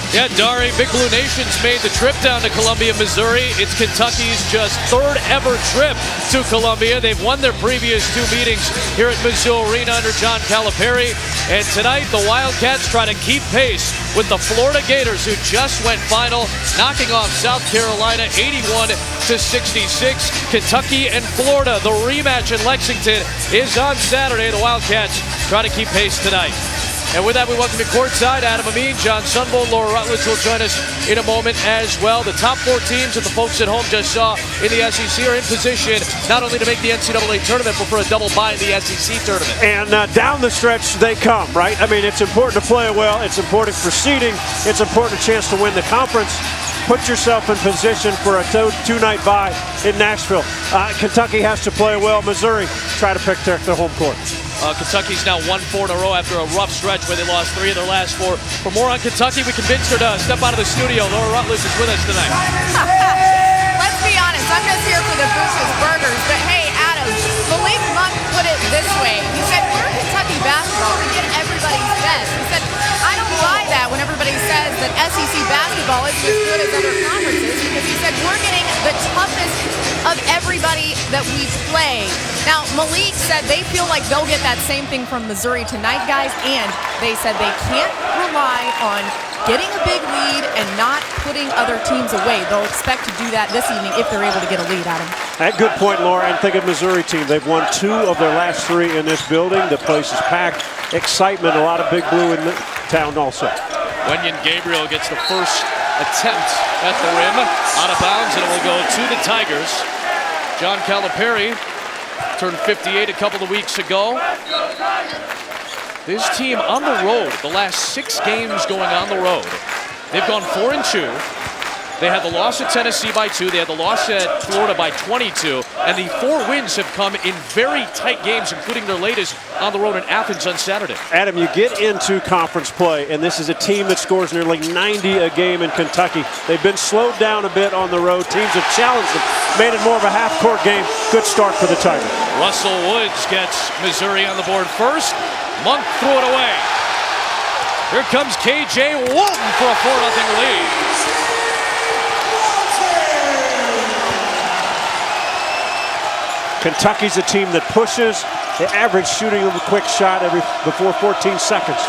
Yeah, Dari, Big Blue Nation's made the trip down to Columbia, Missouri. It's Kentucky's just third ever trip to Columbia. They've won their previous two meetings here at Mizzou Arena under John Calipari. And tonight, the Wildcats try to keep pace with the Florida Gators, who just went final, knocking off South Carolina 81-66. Kentucky and Florida, the rematch in Lexington, is on Saturday. The Wildcats try to keep pace tonight. And with that, we welcome you courtside. Adam Amin, John Sunville, Laura Rutledge will join us in a moment as well. The top four teams that the folks at home just saw in the SEC are in position not only to make the NCAA tournament, but for a double bye in the SEC tournament. And down the stretch, they come, right? I mean, it's important to play well. It's important for seeding. It's important a chance to win the conference. Put yourself in position for a two-night bye in Nashville. Kentucky has to play well. Missouri try to protect their home court. Kentucky's now won 4 in a row after a rough stretch where they lost 3 of their last 4. For more on Kentucky, we convinced her to step out of the studio. Laura Rutledge is with us tonight. Let's be honest, I'm just here for the Bruce's Burgers. But hey, Adam, Malik Monk put it this way. He said, we're Kentucky basketball. We get everybody's best. He said, I don't buy that when everybody says that SEC basketball isn't as good as other conferences, because he said, we're getting the toughest of everybody that we play. Now, Malik said they feel like they'll get that same thing from Missouri tonight, guys, and they said they can't rely on getting a big lead and not putting other teams away. They'll expect to do that this evening if they're able to get a lead, Adam. Good point, Laura. And think of Missouri team. They've won 2 of their last 3 in this building. The place is packed. Excitement, a lot of Big Blue in the town also. Wenyen Gabriel gets the first attempt at the rim, out of bounds, and it will go to the Tigers. John Calipari turned 58 a couple of weeks ago. This team on the road, the last 6 games going on the road, they've gone 4-2. They had the loss at Tennessee by 2. They had the loss at Florida by 22. And the 4 wins have come in very tight games, including their latest on the road in Athens on Saturday. Adam, you get into conference play, and this is a team that scores nearly 90 a game in Kentucky. They've been slowed down a bit on the road. Teams have challenged them, made it more of a half-court game. Good start for the Tigers. Russell Woods gets Missouri on the board first. Monk threw it away. Here comes K.J. Walton for a 4-0 lead. Kentucky's a team that pushes. They average shooting a quick shot before 14 seconds.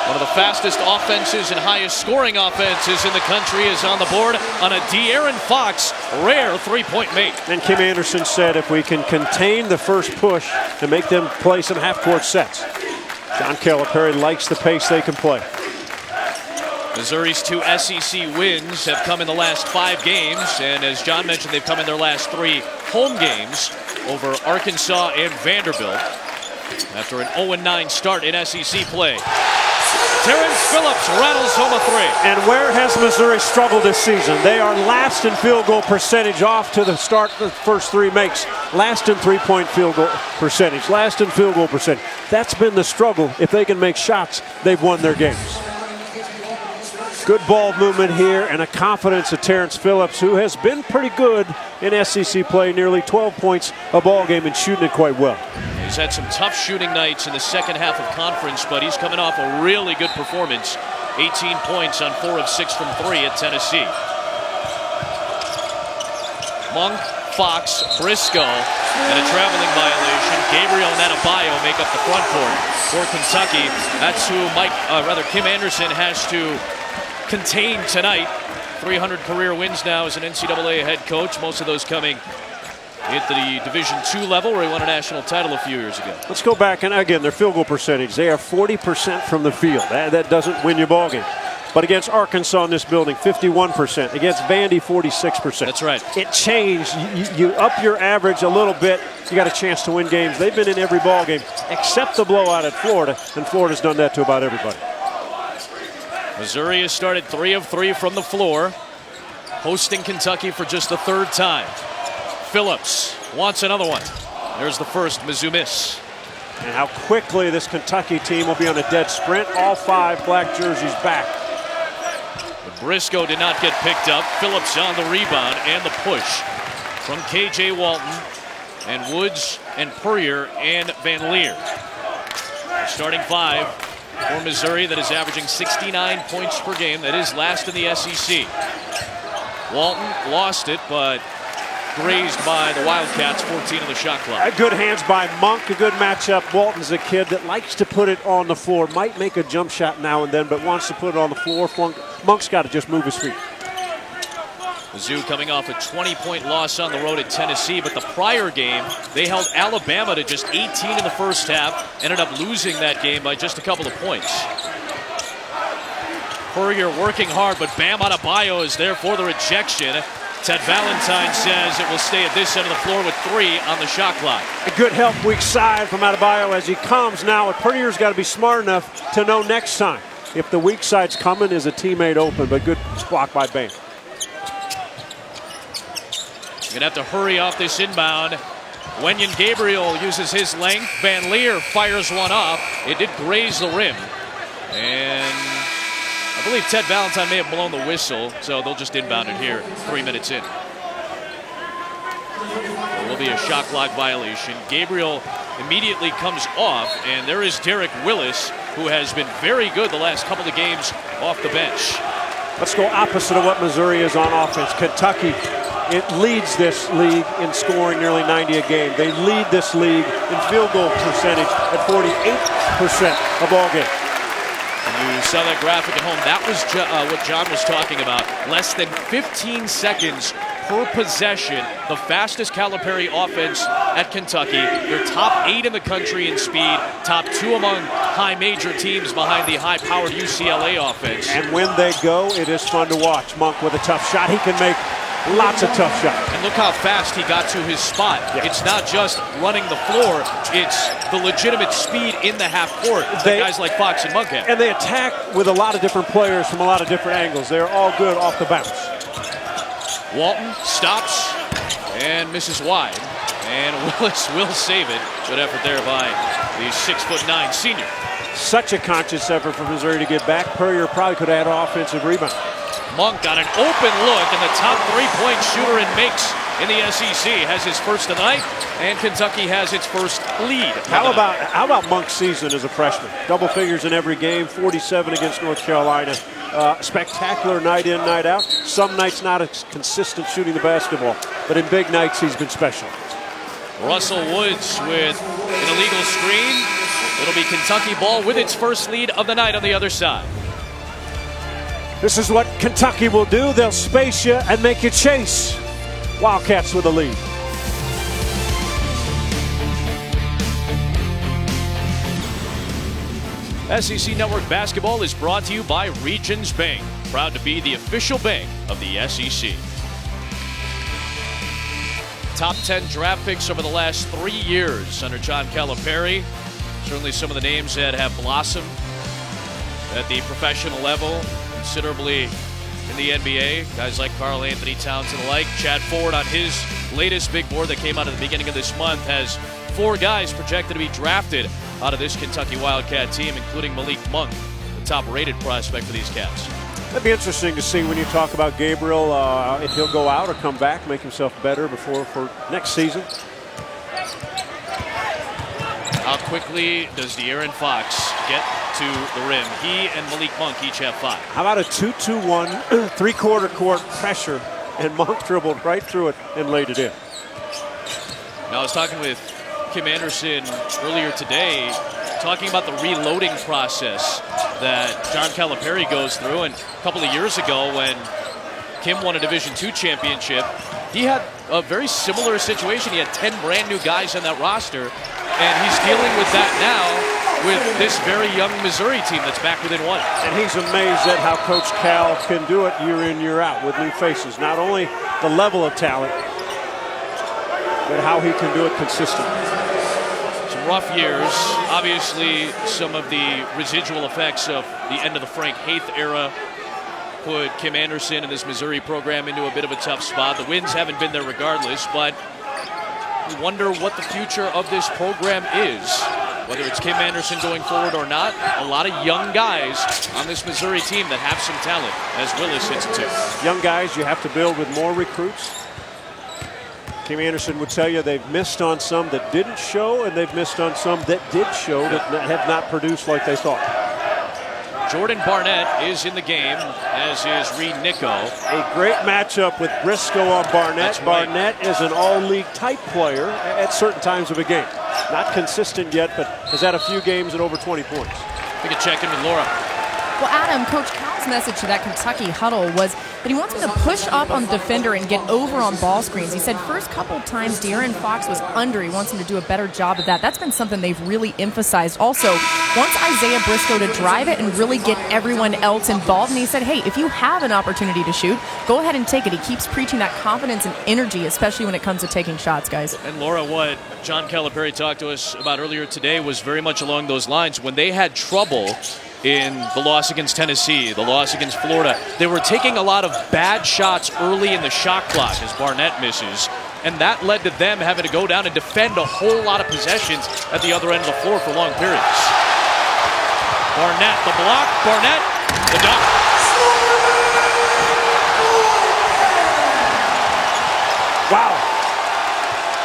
One of the fastest offenses and highest scoring offenses in the country is on the board on a De'Aaron Fox rare 3-point make. And Kim Anderson said if we can contain the first push and make them play some half-court sets. John Calipari likes the pace they can play. Missouri's 2 SEC wins have come in the last 5 games, and as John mentioned, they've come in their last 3 home games over Arkansas and Vanderbilt after an 0-9 start in SEC play. Terrence Phillips rattles home a 3. And where has Missouri struggled this season? They are last in field goal percentage off to the start the first 3 makes. Last in 3-point field goal percentage. Last in field goal percentage. That's been the struggle. If they can make shots, they've won their games. Good ball movement here and a confidence of Terrence Phillips, who has been pretty good in SEC play, nearly 12 points a ball game and shooting it quite well. He's had some tough shooting nights in the second half of conference, but he's coming off a really good performance. 18 points on 4 of 6 from 3 at Tennessee. Monk, Fox, Briscoe, and a traveling violation. Gabriel and Adebayo make up the front court for Kentucky. That's who Kim Anderson has to contain tonight. 300 career wins now as an NCAA head coach, most of those coming at the Division II level where he won a national title a few years ago. Let's go back, and again, their field goal percentage. They are 40% from the field. That doesn't win you ball game. But against Arkansas in this building, 51%. Against Vandy, 46%. That's right. It changed. You up your average a little bit, you got a chance to win games. They've been in every ball game except the blowout at Florida, and Florida's done that to about everybody. Missouri has started 3 of 3 from the floor, hosting Kentucky for just the 3rd time. Phillips wants another one. There's the first Mizzou miss. And how quickly this Kentucky team will be on a dead sprint. All 5 black jerseys back. But Briscoe did not get picked up. Phillips on the rebound and the push from K.J. Walton and Woods and Purrier and Van Leer. The starting 5 for Missouri that is averaging 69 points per game. That is last in the SEC. Walton lost it, but grazed by the Wildcats, 14 on the shot clock. Good hands by Monk, a good matchup. Walton's a kid that likes to put it on the floor. Might make a jump shot now and then, but wants to put it on the floor. Monk's got to just move his feet. Mizzou coming off a 20-point loss on the road at Tennessee, but the prior game, they held Alabama to just 18 in the first half, ended up losing that game by just a couple of points. Courier working hard, but Bam Adebayo is there for the rejection. Ted Valentine says it will stay at this end of the floor with 3 on the shot clock. A good help weak side from Adebayo as he comes now. Courier's got to be smart enough to know next time if the weak side's coming, is a teammate open, but good block by Bam. Gonna have to hurry off this inbound. Wenyen Gabriel uses his length. Van Leer fires one off. It did graze the rim. And I believe Ted Valentine may have blown the whistle, so they'll just inbound it here 3 minutes in. There will be a shot clock violation. Gabriel immediately comes off, and there is Derek Willis, who has been very good the last couple of games off the bench. Let's go opposite of what Missouri is on offense. Kentucky, it leads this league in scoring nearly 90 a game. They lead this league in field goal percentage at 48% of all games. And you saw that graphic at home. That was what John was talking about. Less than 15 seconds per possession. The fastest Calipari offense at Kentucky. They're top 8 in the country in speed. Top 2 among high major teams behind the high-powered UCLA offense. And when they go, it is fun to watch. Monk with a tough shot. He can make lots of tough shots. And look how fast he got to his spot. Yeah. It's not just running the floor, it's the legitimate speed in the half court that guys like Fox and Monk have. And they attack with a lot of different players from a lot of different angles. They're all good off the bounce. Walton stops and misses wide. And Willis will save it. Good effort there by the 6'9" senior. Such a conscious effort for Missouri to get back. Purrier probably could have had an offensive rebound. Monk got an open look, and the top 3-point shooter and makes in the SEC has his first tonight, and Kentucky has its first lead. How about Monk's season as a freshman? Double figures in every game, 47 against North Carolina. Spectacular night in, night out. Some nights not as consistent shooting the basketball, but in big nights he's been special. Russell Woods with an illegal screen. It'll be Kentucky ball with its first lead of the night on the other side. This is what Kentucky will do. They'll space you and make you chase. Wildcats with a lead. SEC Network Basketball is brought to you by Regions Bank, proud to be the official bank of the SEC. Top 10 draft picks over the last 3 years under John Calipari. Certainly some of the names that have blossomed at the professional level, considerably in the NBA. Guys like Karl Anthony Towns and the like. Chad Ford on his latest big board that came out at the beginning of this month has 4 guys projected to be drafted out of this Kentucky Wildcat team, including Malik Monk, the top-rated prospect for these Cats. That'd be interesting to see when you talk about Gabriel, if he'll go out or come back, make himself better for next season. How quickly does De'Aaron Fox get to the rim? He and Malik Monk each have 5. How about a 2-2-1, three-quarter court pressure, and Monk dribbled right through it and laid it in. Now, I was talking with Kim Anderson earlier today, talking about the reloading process that John Calipari goes through. And a couple of years ago when Kim won a Division II championship, he had a very similar situation. He had 10 brand new guys on that roster, and he's dealing with that now with this very young Missouri team that's back within 1. And he's amazed at how Coach Cal can do it year in, year out with new faces. Not only the level of talent, but how he can do it consistently. Some rough years. Obviously, some of the residual effects of the end of the Frank Haith era put Kim Anderson and this Missouri program into a bit of a tough spot. The wins haven't been there regardless, but we wonder what the future of this program is. Whether it's Kim Anderson going forward or not, a lot of young guys on this Missouri team that have some talent, as Willis hits it too. Young guys, you have to build with more recruits. Kim Anderson would tell you they've missed on some that didn't show, and they've missed on some that did show that have not produced like they thought. Jordan Barnett is in the game, as is Reed Nico. A great matchup with Briscoe on Barnett. Right. Barnett is an all-league type player at certain times of a game. Not consistent yet, but has had a few games at over 20 points. We can check in with Laura. Well, Adam, Coach Cal's message to that Kentucky huddle was that he wants him to push up on the defender and get over on ball screens. He said first couple times De'Aaron Fox was under. He wants him to do a better job of that. That's been something they've really emphasized. Also, wants Isaiah Briscoe to drive it and really get everyone else involved. And he said, hey, if you have an opportunity to shoot, go ahead and take it. He keeps preaching that confidence and energy, especially when it comes to taking shots, guys. And Laura, what John Calipari talked to us about earlier today was very much along those lines. When they had trouble in the loss against Tennessee, the loss against Florida, they were taking a lot of bad shots early in the shot clock as Barnett misses, and that led to them having to go down and defend a whole lot of possessions at the other end of the floor for long periods. Barnett, the block, Barnett, the dunk. Wow.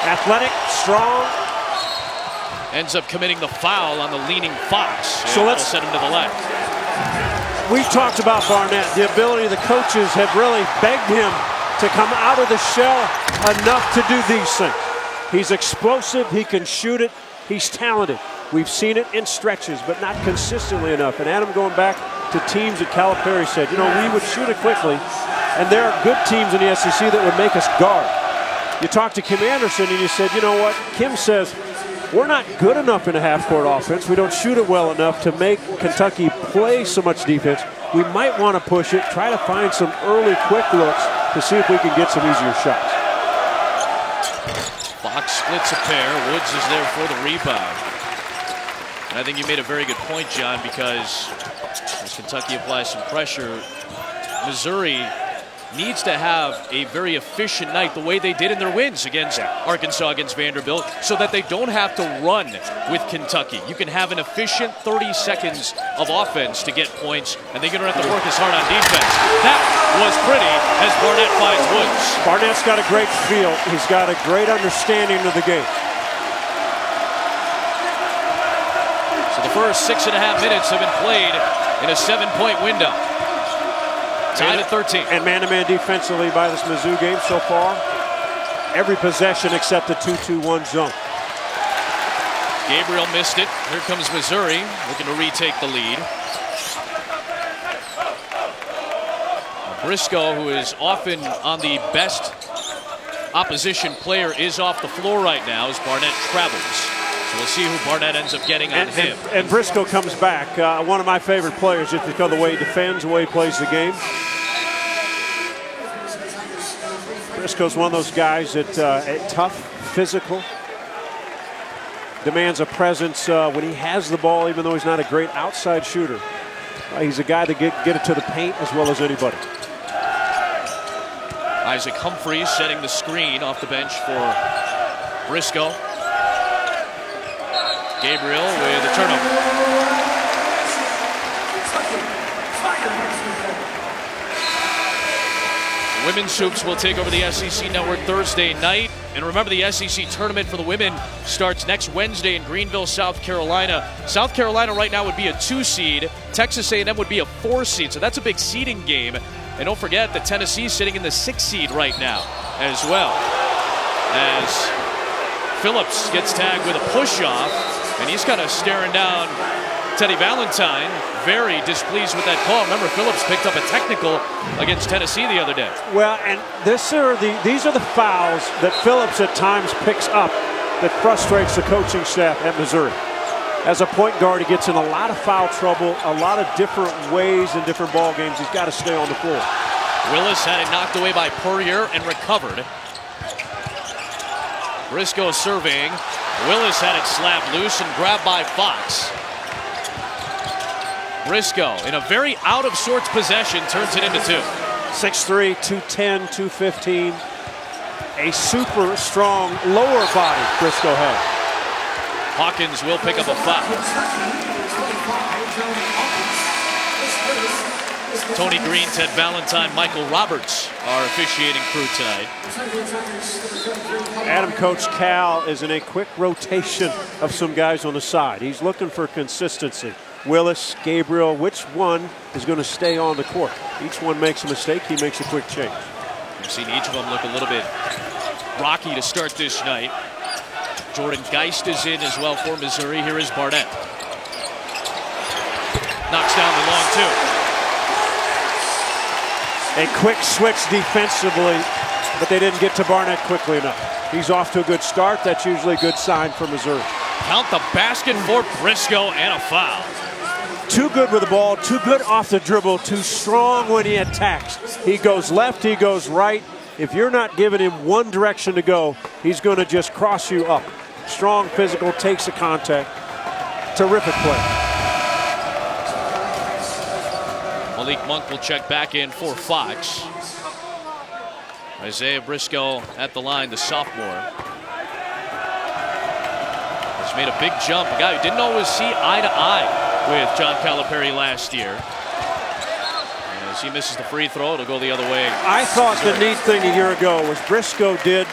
Athletic, strong. Ends up committing the foul on the leaning Fox. So let's set him to the left. We've talked about Barnett. The ability, the coaches have really begged him to come out of the shell enough to do these things. He's explosive. He can shoot it. He's talented. We've seen it in stretches, but not consistently enough. And Adam, going back to teams that Calipari said, you know, we would shoot it quickly, and there are good teams in the SEC that would make us guard. You talked to Kim Anderson, and you said, you know what? Kim says, we're not good enough in a half-court offense. We don't shoot it well enough to make Kentucky play so much defense. We might want to push it, try to find some early quick looks to see if we can get some easier shots. Fox splits a pair. Woods is there for the rebound. And I think you made a very good point, John, because as Kentucky applies some pressure, Missouri needs to have a very efficient night the way they did in their wins against Arkansas, against Vanderbilt, so that they don't have to run with Kentucky. You can have an efficient 30 seconds of offense to get points, and they don't have to work as hard on defense. That was pretty as Barnett finds Woods. Barnett's got a great feel. He's got a great understanding of the game. So the first 6.5 minutes have been played in a 7-point window. Tied at 13. And man-to-man defensively by this Mizzou game so far. Every possession except the 2-2-1 zone. Gabriel missed it. Here comes Missouri, looking to retake the lead. Briscoe, who is often on the best opposition player, is off the floor right now as Barnett travels. So we'll see who Barnett ends up getting on him. And Briscoe comes back. One of my favorite players just because of the way he defends, the way he plays the game. Briscoe's one of those guys that tough, physical, demands a presence when he has the ball, even though he's not a great outside shooter. He's a guy that get it to the paint as well as anybody. Isaac Humphries setting the screen off the bench for Briscoe. Gabriel with a turnover. Women's hoops will take over the SEC Network Thursday night. And remember, the SEC tournament for the women starts next Wednesday in Greenville, South Carolina. South Carolina right now would be a 2 seed. Texas A&M would be a 4 seed. So that's a big seeding game. And don't forget that Tennessee's sitting in the 6 seed right now as well. As Phillips gets tagged with a push-off, and he's kind of staring down Teddy Valentine, very displeased with that call. Remember, Phillips picked up a technical against Tennessee the other day. Well, and these are the fouls that Phillips at times picks up that frustrates the coaching staff at Missouri. As a point guard, he gets in a lot of foul trouble, a lot of different ways in different ball games. He's got to stay on the floor. Willis had it knocked away by Puryear and recovered. Briscoe serving. Willis had it slapped loose and grabbed by Fox. Briscoe, in a very out-of-sorts possession, turns it into 2. 6'3", 210, 215. A super strong lower body Briscoe had. Hawkins will pick up a foul. Tony Green, Ted Valentine, Michael Roberts are officiating crew tonight. Adam, Coach Cal is in a quick rotation of some guys on the side. He's looking for consistency. Willis, Gabriel, which one is going to stay on the court? Each one makes a mistake, he makes a quick change. We've seen each of them look a little bit rocky to start this night. Jordan Geist is in as well for Missouri. Here is Barnett. Knocks down the long two. A quick switch defensively, but they didn't get to Barnett quickly enough. He's off to a good start. That's usually a good sign for Missouri. Count the basket for Briscoe and a foul. Too good with the ball, too good off the dribble, too strong when he attacks. He goes left, he goes right. If you're not giving him one direction to go, he's going to just cross you up. Strong, physical, takes the contact. Terrific play. Malik Monk will check back in for Fox. Isaiah Briscoe at the line, the sophomore. Has made a big jump. A guy who didn't always see eye to eye with John Calipari last year. And as he misses the free throw, it'll go the other way. I thought the neat thing a year ago was Briscoe did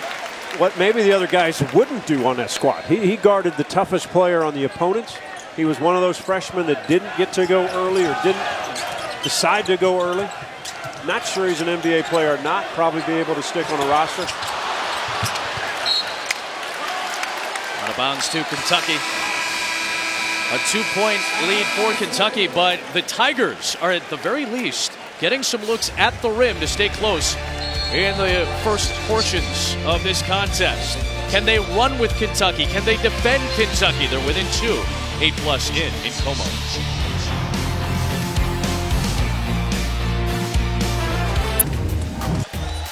what maybe the other guys wouldn't do on that squad. He guarded the toughest player on the opponents. He was one of those freshmen that didn't get to go early or didn't decide to go early. Not sure he's an NBA player or not. Probably be able to stick on a roster. Out of bounds to Kentucky. A 2-point lead for Kentucky, but the Tigers are at the very least getting some looks at the rim to stay close in the first portions of this contest. Can they run with Kentucky? Can they defend Kentucky? They're within 2, 8+ in Como.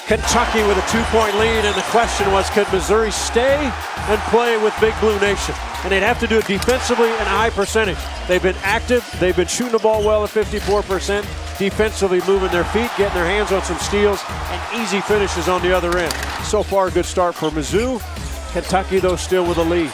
Kentucky with a 2-point lead, and the question was, could Missouri stay and play with Big Blue Nation? And they'd have to do it defensively and a high percentage. They've been active. They've been shooting the ball well at 54%. Defensively moving their feet, getting their hands on some steals, and easy finishes on the other end. So far, a good start for Mizzou. Kentucky, though, still with a lead.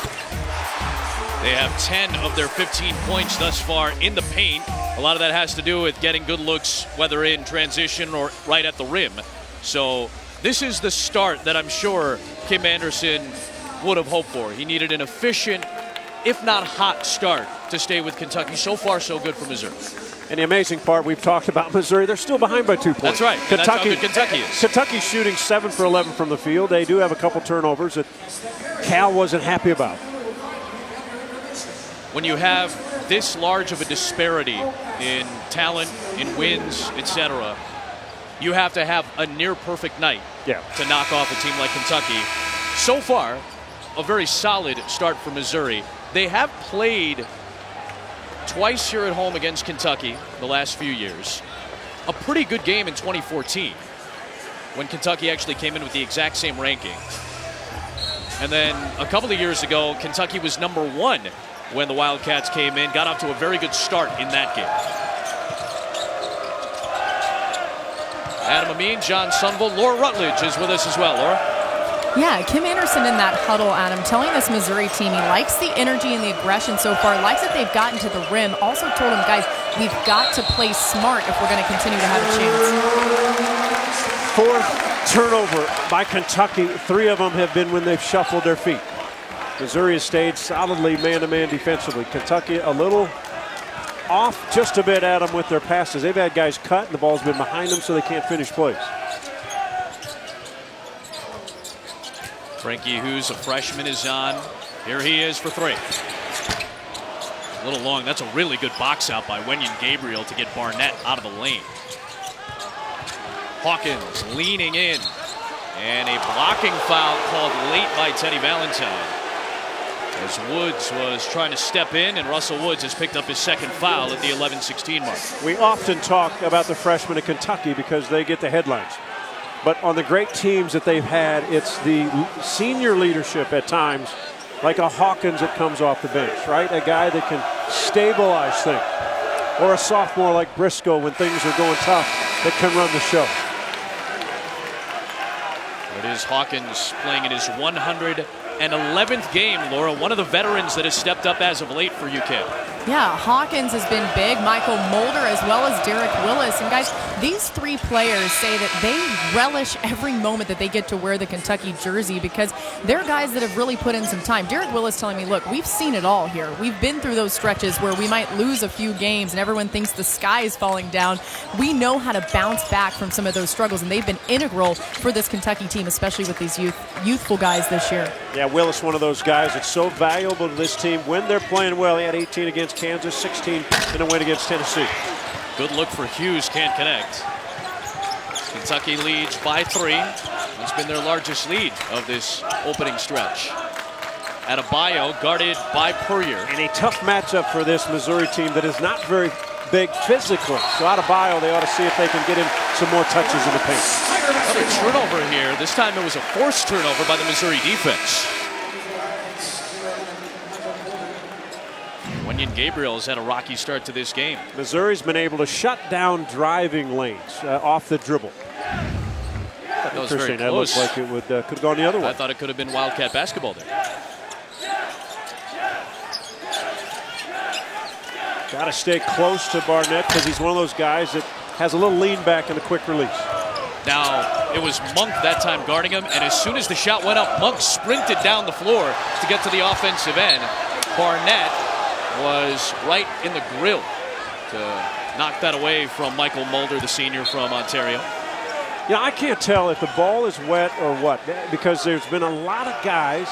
They have 10 of their 15 points thus far in the paint. A lot of that has to do with getting good looks, whether in transition or right at the rim. So this is the start that I'm sure Kim Anderson would have hoped for. He needed an efficient, if not hot, start to stay with Kentucky. So far, so good for Missouri. And the amazing part, we've talked about Missouri, they're still behind by 2 points. That's right. Kentucky, that's how good Kentucky is. Kentucky's shooting 7 for 11 from the field. They do have a couple turnovers that Cal wasn't happy about. When you have this large of a disparity in talent, in wins, etc., you have to have a near-perfect night to knock off a team like Kentucky. So far, a very solid start for Missouri. They have played twice here at home against Kentucky the last few years. A pretty good game in 2014 when Kentucky actually came in with the exact same ranking. And then a couple of years ago, Kentucky was #1 when the Wildcats came in, got off to a very good start in that game. Adam Amin, John Sunville, Laura Rutledge is with us as well. Laura? Yeah, Kim Anderson in that huddle, Adam, telling this Missouri team he likes the energy and the aggression so far, likes that they've gotten to the rim, also told them, guys, we've got to play smart if we're going to continue to have a chance. 4th turnover by Kentucky. 3 of them have been when they've shuffled their feet. Missouri has stayed solidly man-to-man defensively. Kentucky a little off just a bit, Adam, with their passes. They've had guys cut, and the ball's been behind them, so they can't finish plays. Frankie Hughes, a freshman, is on. Here he is for 3. A little long. That's a really good box out by Wenyen Gabriel to get Barnett out of the lane. Hawkins leaning in. And a blocking foul called late by Teddy Valentine. As Woods was trying to step in, and Russell Woods has picked up his 2nd foul at the 11-16 mark. We often talk about the freshmen of Kentucky because they get the headlines. But on the great teams that they've had, it's the senior leadership at times, like a Hawkins that comes off the bench, right? A guy that can stabilize things. Or a sophomore like Briscoe when things are going tough that can run the show. It is Hawkins playing in his and 11th game, Laura. One of the veterans that has stepped up as of late for UCAM. Yeah, Hawkins has been big, Michael Mulder as well as Derek Willis. And guys, these three players say that they relish every moment that they get to wear the Kentucky jersey because they're guys that have really put in some time. Derek Willis telling me, look, we've seen it all here. We've been through those stretches where we might lose a few games and everyone thinks the sky is falling down. We know how to bounce back from some of those struggles, and they've been integral for this Kentucky team, especially with these youthful guys this year. Yeah, Willis, one of those guys that's so valuable to this team when they're playing well. He had 18 against Kansas, 16 in a win against Tennessee. Good look for Hughes, can't connect. Kentucky leads by 3. It's been their largest lead of this opening stretch. Adebayo guarded by Puryear. And a tough matchup for this Missouri team that is not very big physically. So Adebayo, they ought to see if they can get him some more touches in the paint. Another turnover here. This time it was a forced turnover by the Missouri defense. Wenyen Gabriel has had a rocky start to this game. Missouri's been able to shut down driving lanes off the dribble. That was very That close. looked like it would could have gone the other way. I thought it could have been Wildcat basketball there. Got to stay close to Barnett because he's one of those guys that has a little lean back and a quick release. Now, it was Monk that time guarding him, and as soon as the shot went up, Monk sprinted down the floor to get to the offensive end. Barnett was right in the grill to knock that away from Michael Mulder, the senior from Ontario. Yeah, I can't tell if the ball is wet or what, because there's been a lot of guys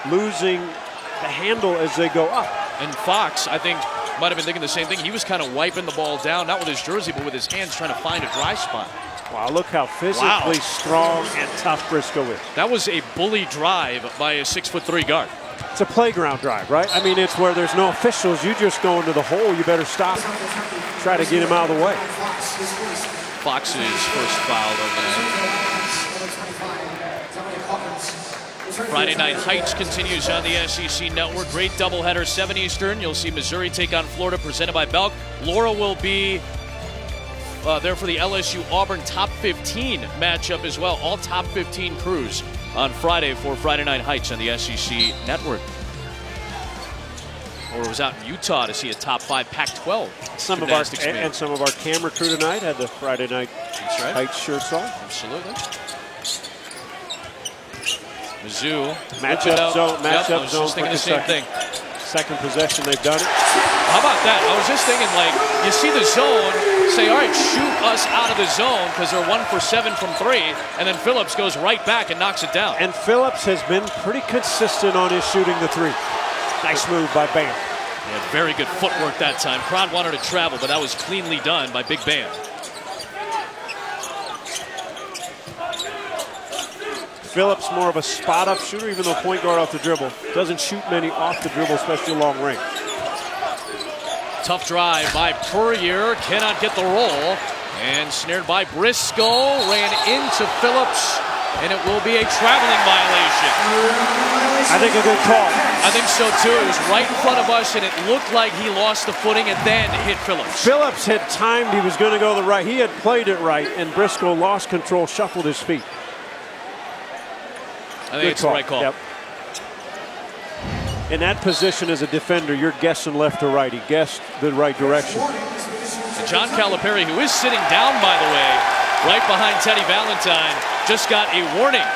losing the handle as they go up. And Fox, I think, might have been thinking the same thing. He was kind of wiping the ball down, not with his jersey, but with his hands trying to find a dry spot. Wow, look how physically strong and tough Briscoe is. That was a bully drive by a 6'3" guard. It's a playground drive, right? I mean, it's where there's no officials. You just go into the hole. You better stop. Try to get him out of the way. Fox's first foul of the night. Friday Night Heights continues on the SEC Network. Great doubleheader, 7 Eastern. You'll see Missouri take on Florida, presented by Belk. Laura will be there for the LSU-Auburn top 15 matchup as well. All top 15 crews on Friday for Friday Night Heights on the SEC Network. Or was out in Utah to see a top 5 Pac-12. Some of our camera crew tonight had the Friday Night Heights shirts on. Absolutely. Mizzou. Matchup zone. I was just thinking the same thing. Second possession, they've done it. How about that? I was just thinking, like, you see the zone, say, all right, shoot us out of the zone because they're 1 for 7 from 3, and then Phillips goes right back and knocks it down. And Phillips has been pretty consistent on his shooting the 3. Nice move by Bam. He had very good footwork that time. Cron wanted to travel, but that was cleanly done by Big Bam. Phillips more of a spot-up shooter, even though point guard off the dribble. Doesn't shoot many off the dribble, especially long range. Tough drive by Puryear. Cannot get the roll. And snared by Briscoe. Ran into Phillips. And it will be a traveling violation. I think a good call. I think so too. It was right in front of us, and it looked like he lost the footing and then hit Phillips. Phillips had timed he was going to go the right. He had played it right, and Briscoe lost control, shuffled his feet. I think it's the right call. Yep. In that position as a defender, you're guessing left to right. He guessed the right direction. And John Calipari, who is sitting down, by the way, right behind Teddy Valentine, just got a warning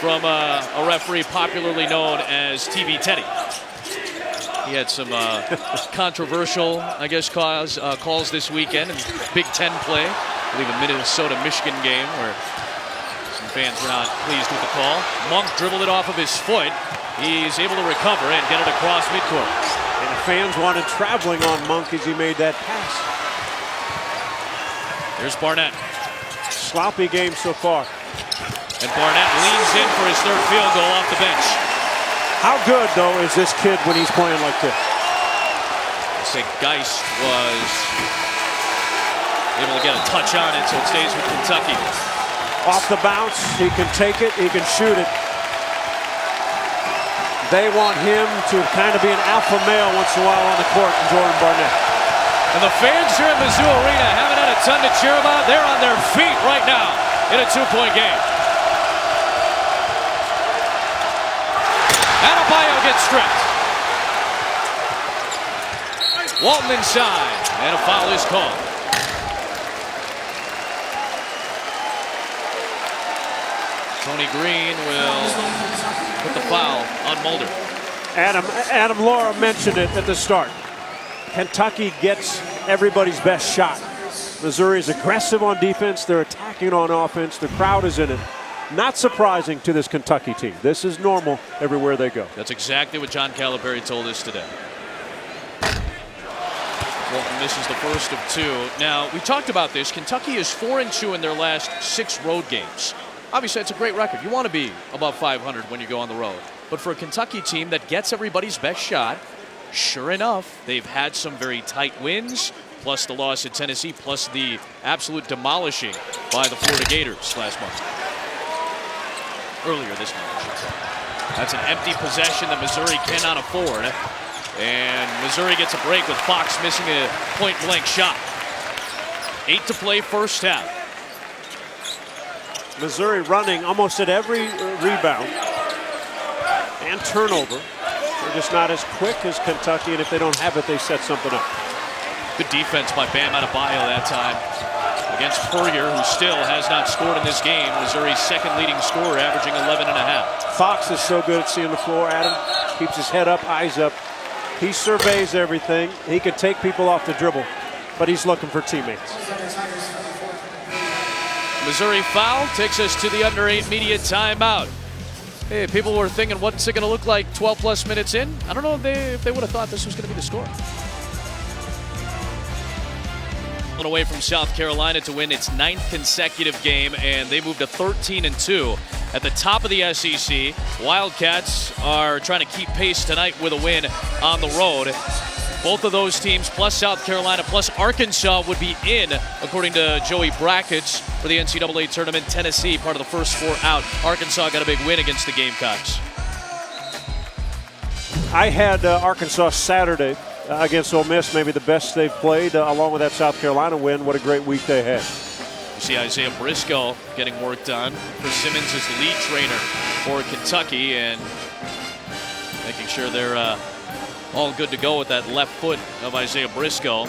from a referee popularly known as TV Teddy. He had some controversial, I guess, calls this weekend in Big Ten play. I believe a Minnesota-Michigan game where some fans were not pleased with the call. Monk dribbled it off of his foot. He's able to recover and get it across midcourt. And the fans wanted traveling on Monk as he made that pass. Here's Barnett. Sloppy game so far. And Barnett leans in for his third field goal off the bench. How good, though, is this kid when he's playing like this? I say Geist was able to get a touch on it, so it stays with Kentucky. Off the bounce, he can take it, he can shoot it. They want him to kind of be an alpha male once in a while on the court, Jordan Barnett. And the fans here at Mizzou Arena haven't had a ton to cheer about. They're on their feet right now in a 2-point game. gets stripped. Walton inside, and a foul is called. Tony Green will put the foul on Mulder. Adam Laura mentioned it at the start. Kentucky gets everybody's best shot. Missouri is aggressive on defense. They're attacking on offense. The crowd is in it. Not surprising to this Kentucky team. This is normal everywhere they go. That's exactly what John Calipari told us today. Walton misses the first of two. Now, we talked about this. Kentucky is 4-2 in their last 6 road games. Obviously, that's a great record. You want to be above 500 when you go on the road. But for a Kentucky team that gets everybody's best shot, sure enough, they've had some very tight wins, plus the loss at Tennessee, plus the absolute demolishing by the Florida Gators last month. Earlier this month, I should say. That's an empty possession that Missouri cannot afford. And Missouri gets a break with Fox missing a point-blank shot. 8 to play first half. Missouri running almost at every rebound and turnover. They're just not as quick as Kentucky, and if they don't have it, they set something up. Good defense by Bam Adebayo that time against Puryear, who still has not scored in this game. Missouri's second leading scorer, averaging 11.5. Fox is so good at seeing the floor. Adam keeps his head up, eyes up. He surveys everything. He could take people off the dribble, but he's looking for teammates. Missouri foul takes us to the under 8 media timeout. Hey, people were thinking, what's it going to look like 12 plus minutes in? I don't know if they would have thought this was going to be the score. Away from South Carolina to win its 9th consecutive game, and they moved to 13-2 at the top of the SEC. Wildcats are trying to keep pace tonight with a win on the road. Both of those teams, plus South Carolina, plus Arkansas, would be in, according to Joey Brackets, for the NCAA tournament. Tennessee, part of the first 4 out. Arkansas got a big win against the Gamecocks. I had Arkansas Saturday against Ole Miss, maybe the best they've played, along with that South Carolina win. What a great week they had. You see Isaiah Briscoe getting work done. Chris Simmons is the lead trainer for Kentucky, and making sure they're all good to go with that left foot of Isaiah Briscoe.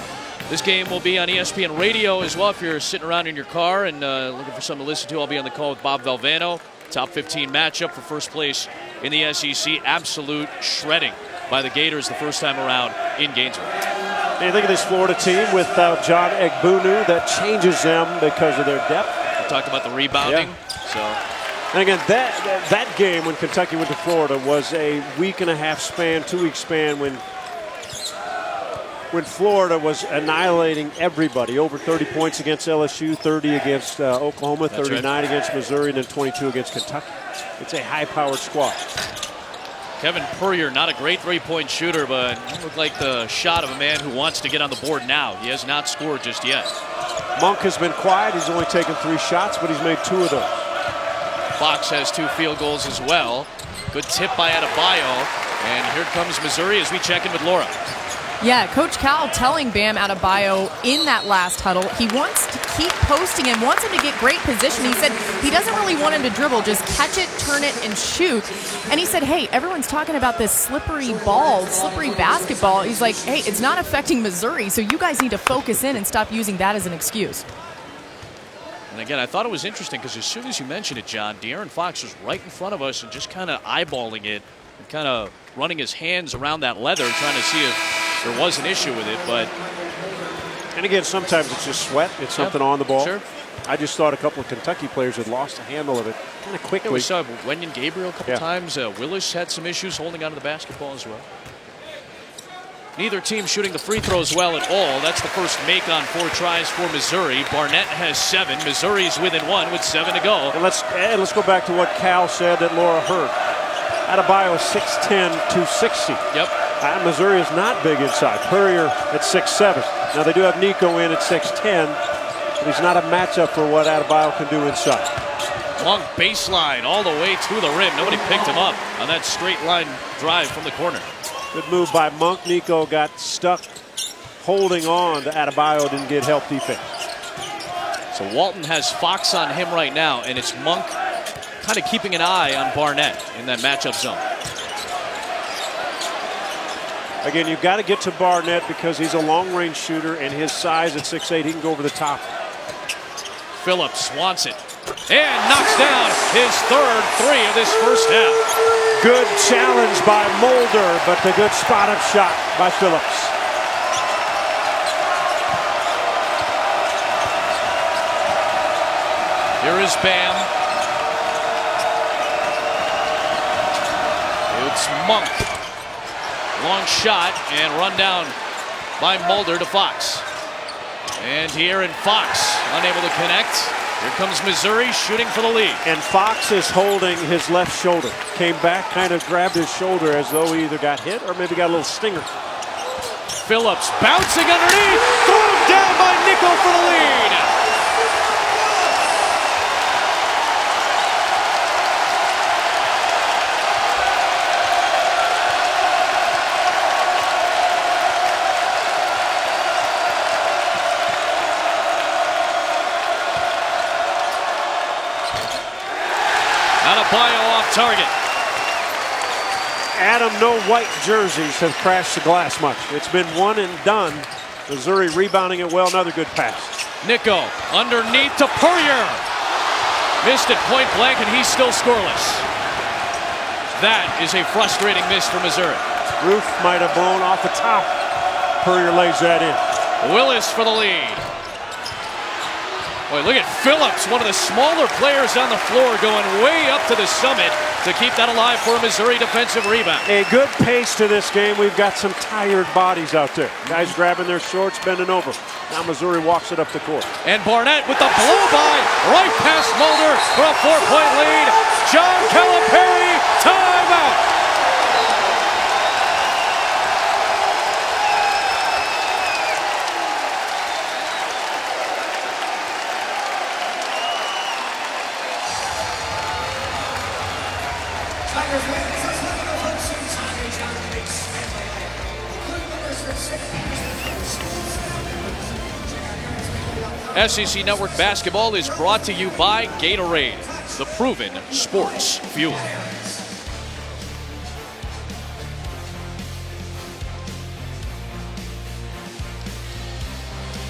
This game will be on ESPN Radio as well if you're sitting around in your car and looking for something to listen to. I'll be on the call with Bob Valvano. Top 15 matchup for first place in the SEC. Absolute shredding by the Gators the first time around in Gainesville. And you think of this Florida team without John Egbunu, that changes them because of their depth. We talked about the rebounding. Yeah. And again, that game when Kentucky went to Florida was a week and a half span, 2 week span when Florida was annihilating everybody. Over 30 points against LSU, 30 against Oklahoma, 39 against Missouri, and then 22 against Kentucky. It's a high-powered squad. Kevin Puryear, not a great three-point shooter, but it looked like the shot of a man who wants to get on the board now. He has not scored just yet. Monk has been quiet. He's only taken 3 shots, but he's made 2 of those. Fox has 2 field goals as well. Good tip by Adebayo. And here comes Missouri as we check in with Laura. Yeah, Coach Cal telling Bam Adebayo in that last huddle, he wants to keep posting him, wants him to get great position. He said he doesn't really want him to dribble, just catch it, turn it, and shoot. And he said, hey, everyone's talking about this slippery ball, slippery basketball. He's like, hey, it's not affecting Missouri, so you guys need to focus in and stop using that as an excuse. And again, I thought it was interesting because as soon as you mentioned it, John, De'Aaron Fox was right in front of us and just kind of eyeballing it and kind of running his hands around that leather, trying to see if there was an issue with it. But and again, sometimes it's just sweat. It's something on the ball. Sure. I just thought a couple of Kentucky players had lost the handle of it kind of quickly. Yeah, we saw Wenyon Gabriel a couple times. Willis had some issues holding onto the basketball as well. Neither team shooting the free throws well at all. That's the first make on 4 tries for Missouri. Barnett has 7. Missouri's within 1 with 7 to go. And let's go back to what Cal said that Laura heard. Adebayo is 6'10", 260. Yep. Missouri is not big inside. Puryear at 6'7". Now they do have Nico in at 6'10", but he's not a matchup for what Adebayo can do inside. Long baseline all the way to the rim. Nobody picked him up on that straight line drive from the corner. Good move by Monk. Nico got stuck holding on to Adebayo, didn't get help defense. So Walton has Fox on him right now, and it's Monk kind of keeping an eye on Barnett in that matchup zone. Again, you've got to get to Barnett because he's a long-range shooter, and his size at 6'8", he can go over the top. Phillips wants it and knocks down his third three of this first half. Good challenge by Mulder, but the good spot-up shot by Phillips. Here is Bam. It's Monk. Long shot and run down by Mulder to Fox. And here in Fox, unable to connect. Here comes Missouri shooting for the lead. And Fox is holding his left shoulder. Came back, kind of grabbed his shoulder as though he either got hit or maybe got a little stinger. Phillips bouncing underneath. Thrown down by Nico for the lead. Adebayo off target. Adam, no white jerseys have crashed the glass much. It's been one and done. Missouri rebounding it well. Another good pass. Nico underneath to Puryear. Missed it point blank, and he's still scoreless. That is a frustrating miss for Missouri. Roof might have blown off the top. Puryear lays that in. Willis for the lead. Boy, look at Phillips, one of the smaller players on the floor, going way up to the summit to keep that alive for a Missouri defensive rebound. A good pace to this game. We've got some tired bodies out there. Guys grabbing their shorts, bending over. Now Missouri walks it up the court. And Barnett with the blow-by right past Mulder for a 4-point lead. John Calipari, timeout. SEC Network Basketball is brought to you by Gatorade, the proven sports fuel.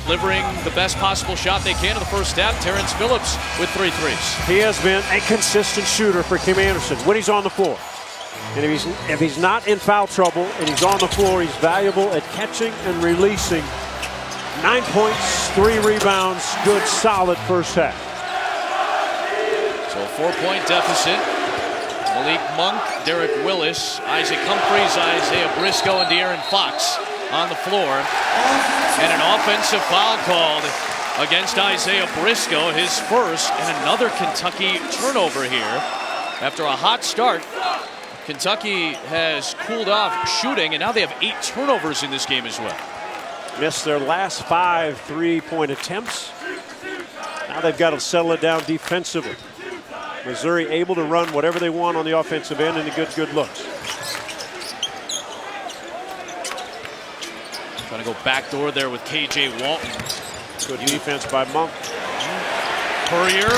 Delivering the best possible shot they can in the first half, Terrence Phillips with 3 threes. He has been a consistent shooter for Kim Anderson when he's on the floor. And if he's not in foul trouble and he's on the floor, he's valuable at catching and releasing. 9 points, 3 rebounds, good solid first half. So a 4-point deficit. Malik Monk, Derek Willis, Isaac Humphries, Isaiah Briscoe, and De'Aaron Fox on the floor. And an offensive foul called against Isaiah Briscoe, his first, and another Kentucky turnover here. After a hot start, Kentucky has cooled off shooting, and now they have 8 turnovers in this game as well. Missed their last 5 3-point attempts. Now they've got to settle it down defensively. Missouri able to run whatever they want on the offensive end, and it good looks. Trying to go backdoor there with K.J. Walton. Good defense by Monk. Puryear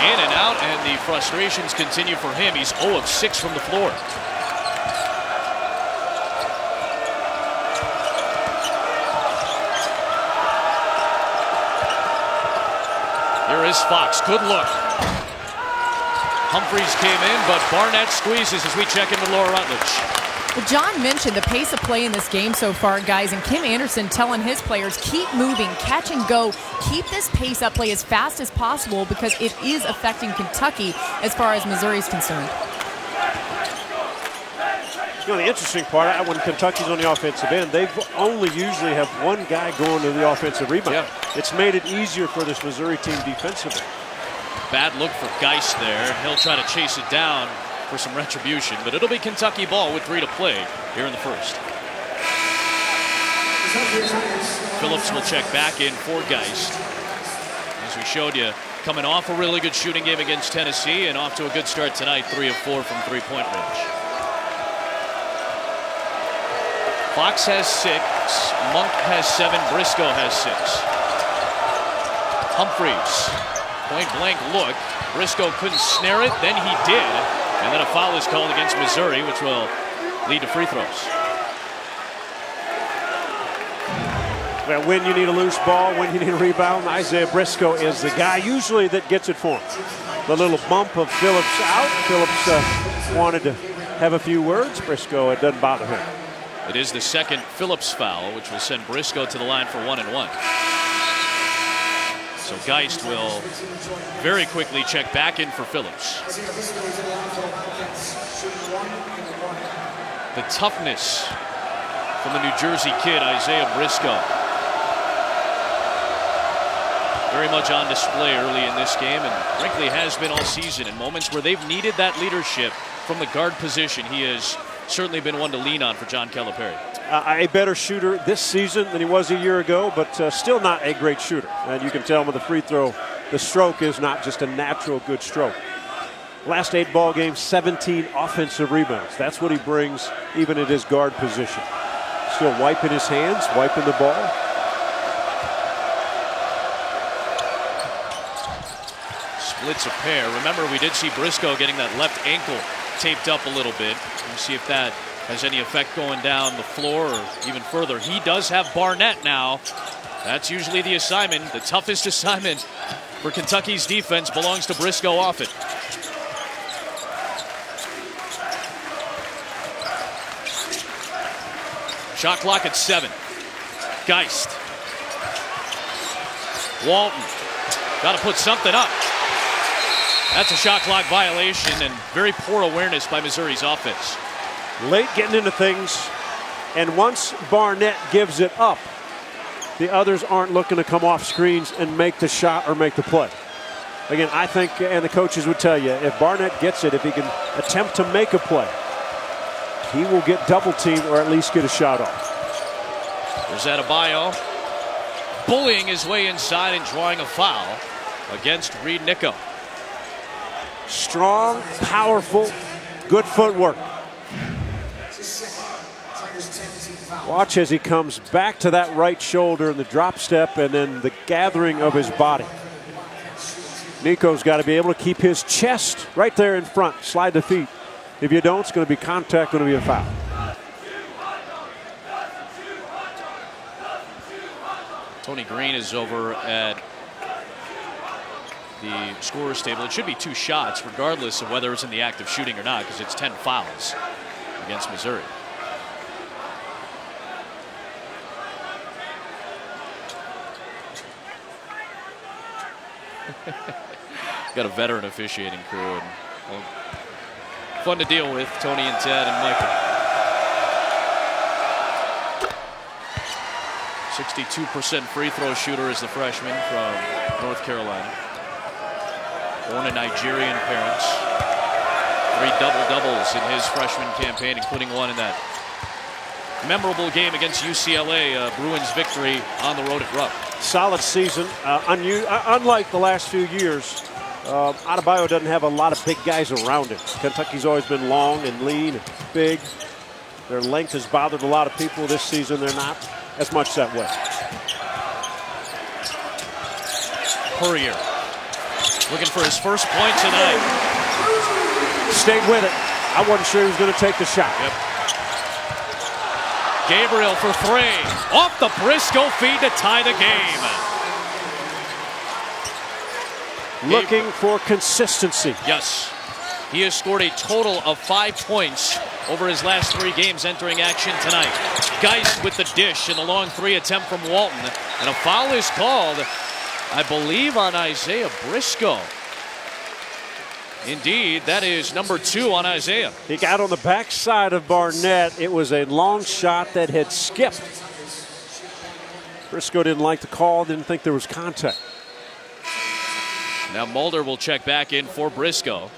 in and out, and the frustrations continue for him. He's 0 of 6 from the floor. Here is Fox, good look. Humphries came in, but Barnett squeezes as we check in with Laura Rutledge. Well, John mentioned the pace of play in this game so far, guys, and Kim Anderson telling his players, keep moving, catch and go, keep this pace up, play as fast as possible because it is affecting Kentucky as far as Missouri is concerned. You know, the interesting part, when Kentucky's on the offensive end, they only usually have one guy going to the offensive rebound. Yeah. It's made it easier for this Missouri team defensively. Bad look for Geist there. He'll try to chase it down for some retribution, but it'll be Kentucky ball with 3 to play here in the first. Phillips will check back in for Geist. As we showed you, coming off a really good shooting game against Tennessee and off to a good start tonight, 3 of 4 from 3-point range. Fox has 6, Monk has 7, Briscoe has 6. Humphries, point blank look. Briscoe couldn't snare it, then he did. And then a foul is called against Missouri, which will lead to free throws. Well, when you need a loose ball, when you need a rebound, Isaiah Briscoe is the guy usually that gets it for him. The little bump of Phillips out. Phillips wanted to have a few words. Briscoe, it doesn't bother him. It is the second Phillips foul, which will send Briscoe to the line for 1 and 1. So Geist will very quickly check back in for Phillips. The toughness from the New Jersey kid, Isaiah Briscoe. Very much on display early in this game, and frankly has been all season. In moments where they've needed that leadership from the guard position, he has certainly been one to lean on for John Calipari. A better shooter this season than he was a year ago, but still not a great shooter. And you can tell with the free throw, the stroke is not just a natural good stroke. Last 8 ball games, 17 offensive rebounds. That's what he brings even at his guard position. Still wiping his hands, wiping the ball. Splits a pair. Remember, we did see Briscoe getting that left ankle taped up a little bit. We'll see if that has any effect going down the floor or even further. He does have Barnett now. That's usually the assignment. The toughest assignment for Kentucky's defense belongs to Briscoe often. Shot clock at 7. Geist. Walton. Got to put something up. That's a shot clock violation and very poor awareness by Missouri's offense. Late getting into things, and once Barnett gives it up, the others aren't looking to come off screens and make the shot or make the play. Again, I think, and the coaches would tell you, if Barnett gets it, if he can attempt to make a play, he will get double teamed or at least get a shot off. There's Adebayo bullying his way inside and drawing a foul against Reed Nico. Strong, powerful, good footwork. Watch as he comes back to that right shoulder in the drop step and then the gathering of his body. Nico's got to be able to keep his chest right there in front, slide the feet. If you don't, it's going to be contact, going to be a foul. Tony Green is over at the scorer's table. It should be 2 shots, regardless of whether it's in the act of shooting or not, because it's 10 fouls against Missouri. Got a veteran officiating crew, and well, fun to deal with, Tony and Ted and Michael. 62% free throw shooter is the freshman from North Carolina. Born to Nigerian parents. 3 double-doubles in his freshman campaign, including one in that memorable game against UCLA, Bruins victory on the road at Rupp. Solid season. Unlike the last few years, Adebayo doesn't have a lot of big guys around him. Kentucky's always been long and lean and big. Their length has bothered a lot of people this season. They're not as much that way. Puryear looking for his first point tonight. Stayed with it. I wasn't sure he was going to take the shot. Yep. Gabriel for 3. Off the Briscoe feed to tie the game. Looking for consistency. Yes. He has scored a total of 5 points over his last 3 games entering action tonight. Geist with the dish and the long 3 attempt from Walton. And a foul is called, I believe, on Isaiah Briscoe. Indeed, that is number 2 on Isaiah. He got on the backside of Barnett. It was a long shot that had skipped. Briscoe didn't like the call, didn't think there was contact. Now Mulder will check back in for Briscoe.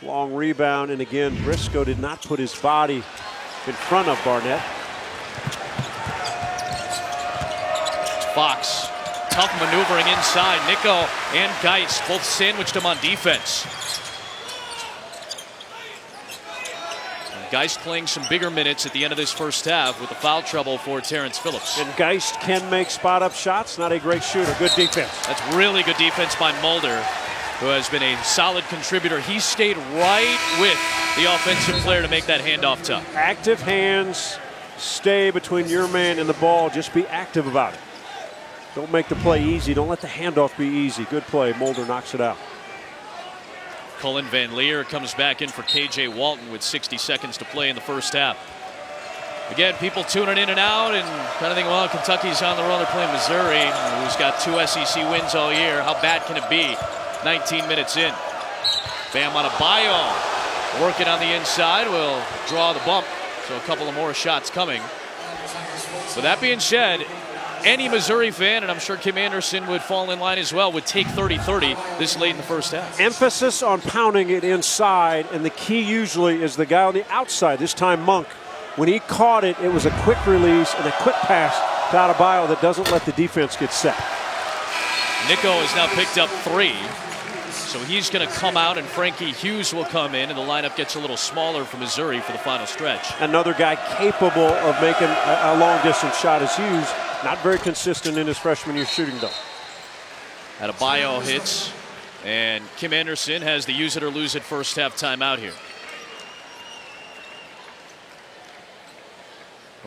Long rebound, and again, Briscoe did not put his body in front of Barnett. Fox, tough maneuvering inside. Nico and Geist both sandwiched him on defense. And Geist playing some bigger minutes at the end of this first half with the foul trouble for Terrence Phillips. And Geist can make spot-up shots. Not a great shooter. Good defense. That's really good defense by Mulder. who has been a solid contributor. He stayed right with the offensive player to make that handoff tough. Active hands, stay between your man and the ball. Just be active about it. Don't make the play easy. Don't let the handoff be easy. Good play. Mulder knocks it out. Cullen Van Leer comes back in for KJ Walton with 60 seconds to play in the first half. Again, people tuning in and out and kind of thinking, well, Kentucky's on the road. They're playing Missouri, who's got 2 SEC wins all year. How bad can it be? 19 minutes in. Bam Adebayo working on the inside will draw the bump. So a couple of more shots coming. With that being said, any Missouri fan, and I'm sure Kim Anderson would fall in line as well, would take 30-30 this late in the first half. Emphasis on pounding it inside, and the key usually is the guy on the outside. This time Monk, when he caught it, it was a quick release and a quick pass to Adebayo that doesn't let the defense get set. Nico has now picked up 3. So he's going to come out, and Frankie Hughes will come in, and the lineup gets a little smaller for Missouri for the final stretch. Another guy capable of making a long-distance shot is Hughes. Not very consistent in his freshman year shooting, though. Adebayo hits, and Kim Anderson has the use it or lose it first half timeout here.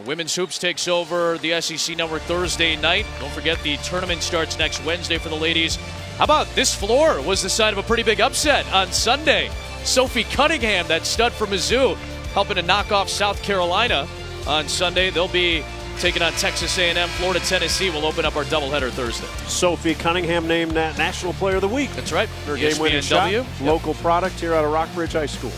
Women's Hoops takes over the SEC Network Thursday night. Don't forget the tournament starts next Wednesday for the ladies. How about this floor was the site of a pretty big upset on Sunday. Sophie Cunningham, that stud from Mizzou, helping to knock off South Carolina on Sunday. They'll be taking on Texas A&M. Florida, Tennessee will open up our doubleheader Thursday. Sophie Cunningham named National Player of the Week. That's right. Her game-winning shot. Yep. Local product here out of Rockbridge High School.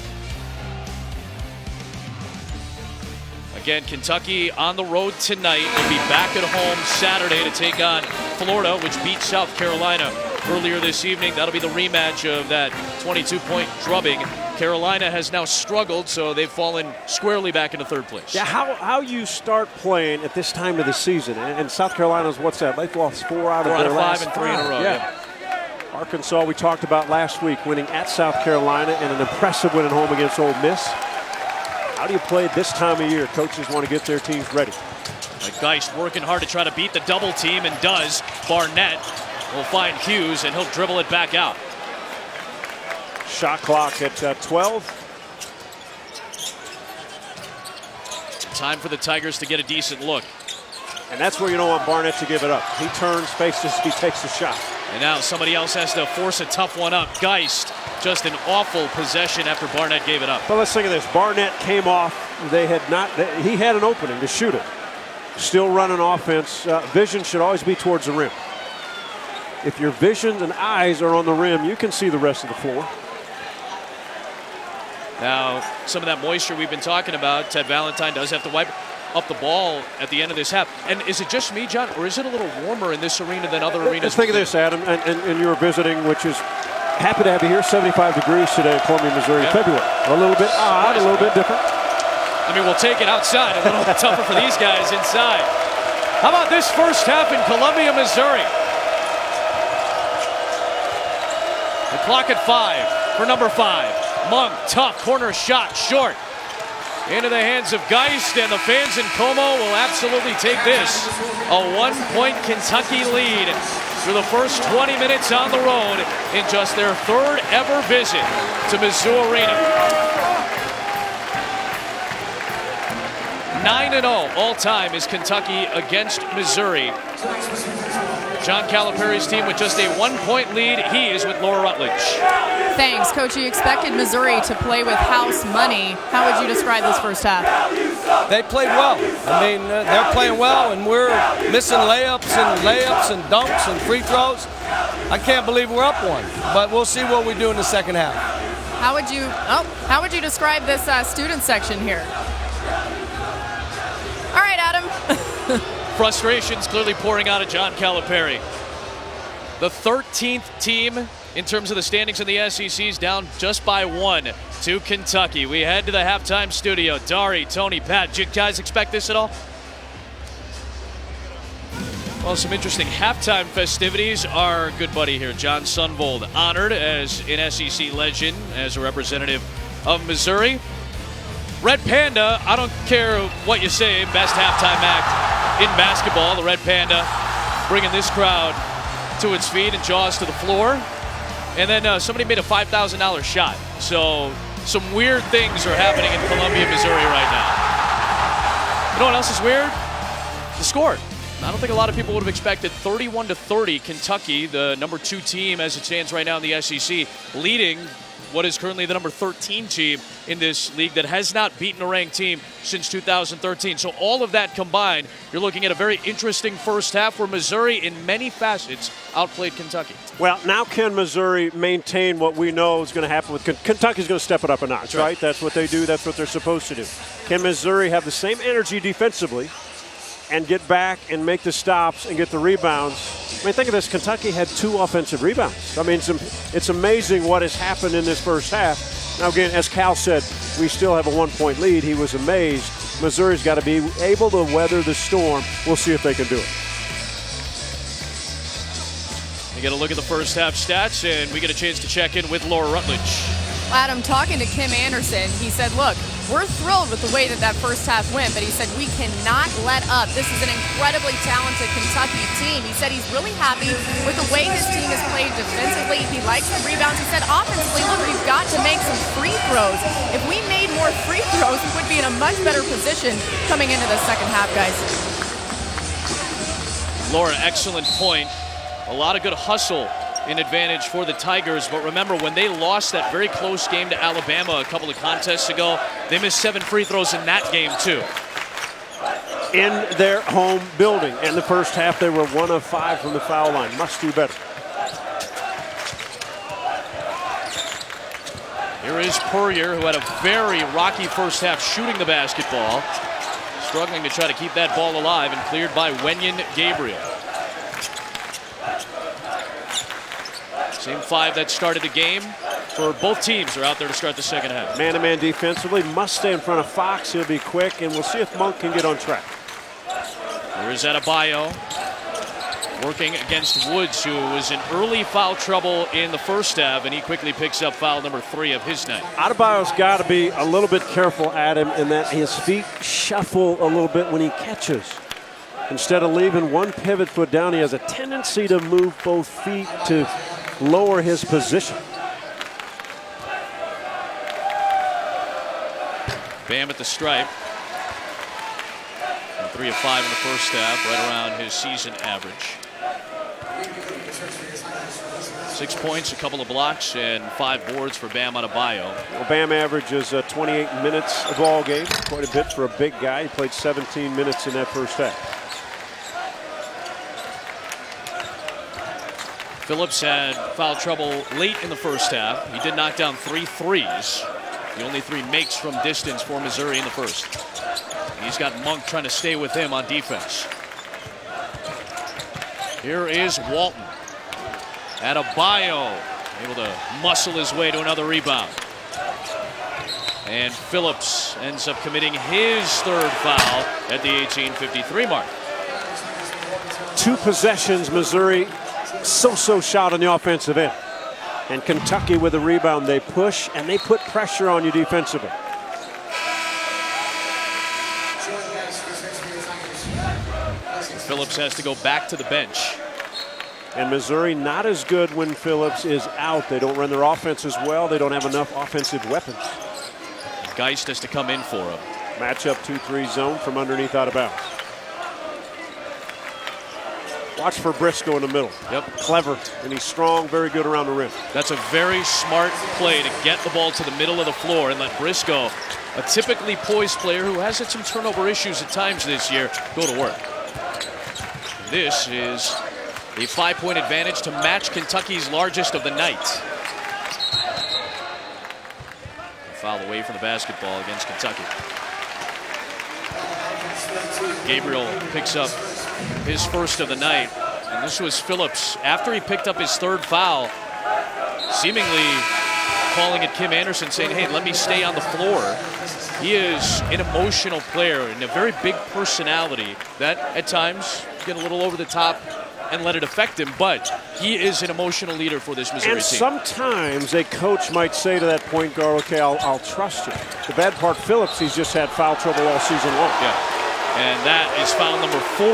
Again, Kentucky on the road tonight. Will be back at home Saturday to take on Florida, which beat South Carolina earlier this evening. That'll be the rematch of that 22-point drubbing. Carolina has now struggled, so they've fallen squarely back into third place. Yeah, how you start playing at this time of the season, and South Carolina's what's that? They've lost 4 out of their last 5 and 3 in a row. Yeah. Arkansas, we talked about last week, winning at South Carolina and an impressive win at home against Ole Miss. How do you play it this time of year? Coaches want to get their teams ready. Geist working hard to try to beat the double team, and does. Barnett will find Hughes, and he'll dribble it back out. Shot clock at 12. Time for the Tigers to get a decent look. And that's where you don't want Barnett to give it up. He turns, faces, he takes the shot. And now somebody else has to force a tough one up. Geist, just an awful possession after Barnett gave it up. But let's think of this. Barnett came off. He had an opening to shoot it. Still running offense. Vision should always be towards the rim. If your vision and eyes are on the rim, you can see the rest of the floor. Now, some of that moisture we've been talking about, Ted Valentine does have to wipe up the ball at the end of this half. And is it just me, John, or is it a little warmer in this arena than other arenas? Let's think of this, Adam, and you were visiting, which is happy to have you here. 75 degrees today in Columbia, Missouri, in February. A little bit odd, a little bit different. I mean, we'll take it outside. A little tougher for these guys inside. How about this first half in Columbia, Missouri? The clock at 5 for number 5. Monk, tough corner shot, short. Into the hands of Geist, and the fans in Como will absolutely take this. A 1-point Kentucky lead through the first 20 minutes on the road in just their 3rd ever visit to Mizzou Arena. 9-0 all-time is Kentucky against Missouri. John Calipari's team with just a 1-point lead. He is with Laura Rutledge. Thanks, Coach. You expected Missouri to play with house money. How would you describe this first half? They played well. I mean, they're playing well, and we're missing layups and dunks and free throws. I can't believe we're up 1, but we'll see what we do in the second half. How would you describe this student section here? All right, Adam. Frustrations clearly pouring out of John Calipari. The 13th team in terms of the standings in the SEC is down just by 1 to Kentucky. We head to the halftime studio. Dari, Tony, Pat, did you guys expect this at all? Well, some interesting halftime festivities. Our good buddy here, John Sunvold, honored as an SEC legend, as a representative of Missouri. Red Panda, I don't care what you say, best halftime act in basketball. The Red Panda bringing this crowd to its feet and jaws to the floor. And then somebody made a $5,000 shot. So some weird things are happening in Columbia, Missouri right now. You know what else is weird? The score. I don't think a lot of people would have expected 31-30 Kentucky, the number 2 team as it stands right now in the SEC, leading what is currently the number 13 team in this league that has not beaten a ranked team since 2013. So all of that combined, you're looking at a very interesting first half where Missouri in many facets outplayed Kentucky. Well, now can Missouri maintain what we know is going to happen with Kentucky's going to step it up a notch, right? That's what they do. That's what they're supposed to do. Can Missouri have the same energy defensively and get back and make the stops and get the rebounds? I mean, think of this. Kentucky had 2 offensive rebounds. I mean, it's amazing what has happened in this first half. Now, again, as Cal said, we still have a 1-point lead. He was amazed. Missouri's got to be able to weather the storm. We'll see if they can do it. We get a look at the first half stats, and we get a chance to check in with Laura Rutledge. Adam, talking to Kim Anderson, he said, look, we're thrilled with the way that first half went, but he said we cannot let up. This is an incredibly talented Kentucky team. He said he's really happy with the way his team has played defensively. He likes the rebounds. He said offensively, look, we've got to make some free throws. If we made more free throws, we would be in a much better position coming into the second half, guys. Laura, excellent point. A lot of good hustle in advantage for the Tigers, but remember when they lost that very close game to Alabama a couple of contests ago, they missed 7 free throws in that game too. In their home building. In the first half, they were 1 of 5 from the foul line. Must do better. Here is Puryear, who had a very rocky first half shooting the basketball, struggling to try to keep that ball alive, and cleared by Wenyen Gabriel. Same 5 that started the game for both teams are out there to start the second half. Man-to-man defensively, must stay in front of Fox. He'll be quick, and we'll see if Monk can get on track. Here is Adebayo working against Woods, who was in early foul trouble in the first half, and he quickly picks up foul number 3 of his night. Adebayo's got to be a little bit careful, Adam, in that his feet shuffle a little bit when he catches. Instead of leaving one pivot foot down, he has a tendency to move both feet to lower his position. Bam at the stripe. And 3 of 5 in the first half, right around his season average. 6 points, a couple of blocks, and 5 boards for Bam Adebayo. Well, Bam averages 28 minutes a ball game, quite a bit for a big guy. He played 17 minutes in that first half. Phillips had foul trouble late in the first half. He did knock down 3 threes. The only 3 makes from distance for Missouri in the first. He's got Monk trying to stay with him on defense. Here is Walton. Adebayo able to muscle his way to another rebound. And Phillips ends up committing his 3rd foul at the 18:53 mark. 2 possessions, Missouri so-so shot on the offensive end. And Kentucky with a rebound, they push and they put pressure on you defensively. Phillips has to go back to the bench. And Missouri not as good when Phillips is out. They don't run their offense as well. They don't have enough offensive weapons. Geist has to come in for him. Matchup 2-3 zone from underneath out of bounds. Watch for Briscoe in the middle. Yep. Clever, and he's strong, very good around the rim. That's a very smart play to get the ball to the middle of the floor and let Briscoe, a typically poised player who has had some turnover issues at times this year, go to work. This is a 5-point advantage to match Kentucky's largest of the night. A foul away from the basketball against Kentucky. Gabriel picks up his first of the night, and this was Phillips after he picked up his 3rd foul, seemingly calling at Kim Anderson saying, hey, let me stay on the floor. He is an emotional player and a very big personality that at times get a little over the top and let it affect him, but he is an emotional leader for this Missouri and team. Sometimes a coach might say to that point guard, okay, I'll trust you. The bad part, Phillips, he's just had foul trouble all season long. Yeah. And that is foul number 4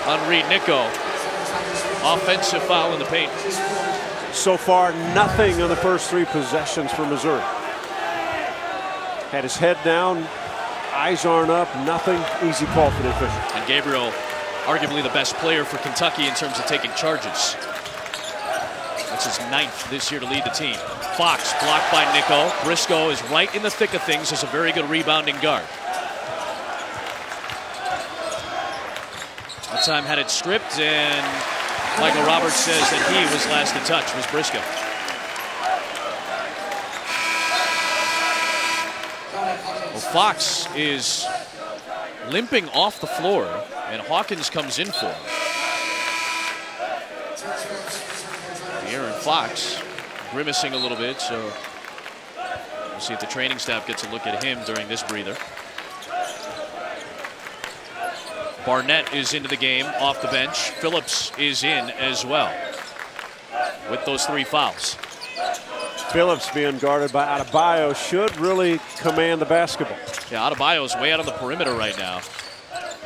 on Reed Nico. Offensive foul in the paint. So far, nothing on the first 3 possessions for Missouri. Had his head down, eyes aren't up, nothing. Easy call for the official. And Gabriel, arguably the best player for Kentucky in terms of taking charges. That's his 9th this year to lead the team. Fox blocked by Nico. Briscoe is right in the thick of things as a very good rebounding guard. That time had it stripped, and Michael Roberts says that he was last to touch, was Briscoe. Well, Fox is limping off the floor, and Hawkins comes in for him. Aaron Fox grimacing a little bit, so we'll see if the training staff gets a look at him during this breather. Barnett is into the game off the bench. Phillips is in as well with those 3 fouls. Phillips being guarded by Adebayo should really command the basketball. Yeah, Adebayo's way out on the perimeter right now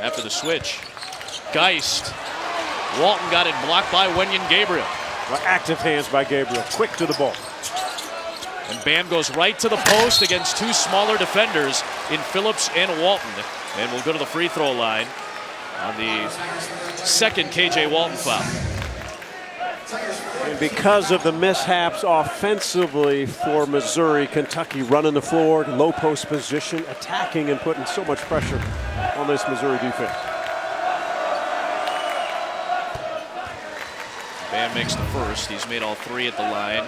after the switch. Geist. Walton got it blocked by Wenyen Gabriel. Well, active hands by Gabriel, quick to the ball. And Bam goes right to the post against 2 smaller defenders in Phillips and Walton. And we'll go to the free throw line on the 2nd KJ Walton foul. And because of the mishaps offensively for Missouri, Kentucky running the floor, low post position, attacking and putting so much pressure on this Missouri defense. Bam makes the first. He's made all 3 at the line.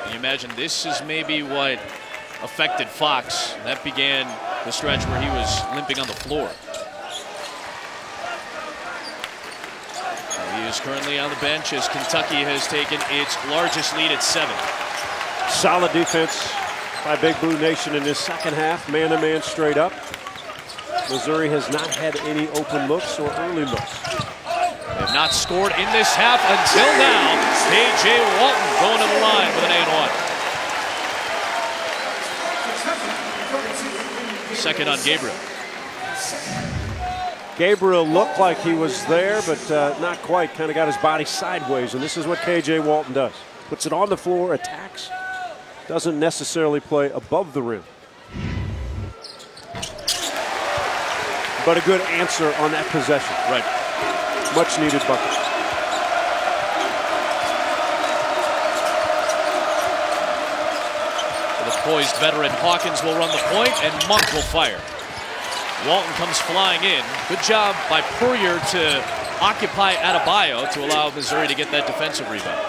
And you imagine this is maybe what affected Fox. That began the stretch where he was limping on the floor. He is currently on the bench as Kentucky has taken its largest lead at 7. Solid defense by Big Blue Nation in this second half, man-to-man straight up. Missouri has not had any open looks or early looks. They have not scored in this half until now. KJ Walton going to the line with an and 1. Second on Gabriel. Gabriel looked like he was there, but not quite. Kind of got his body sideways, and this is what KJ Walton does. Puts it on the floor, attacks, doesn't necessarily play above the rim. But a good answer on that possession. Right. Much needed bucket. The poised veteran Hawkins will run the point, and Monk will fire. Walton comes flying in. Good job by Poirier to occupy Adebayo to allow Missouri to get that defensive rebound.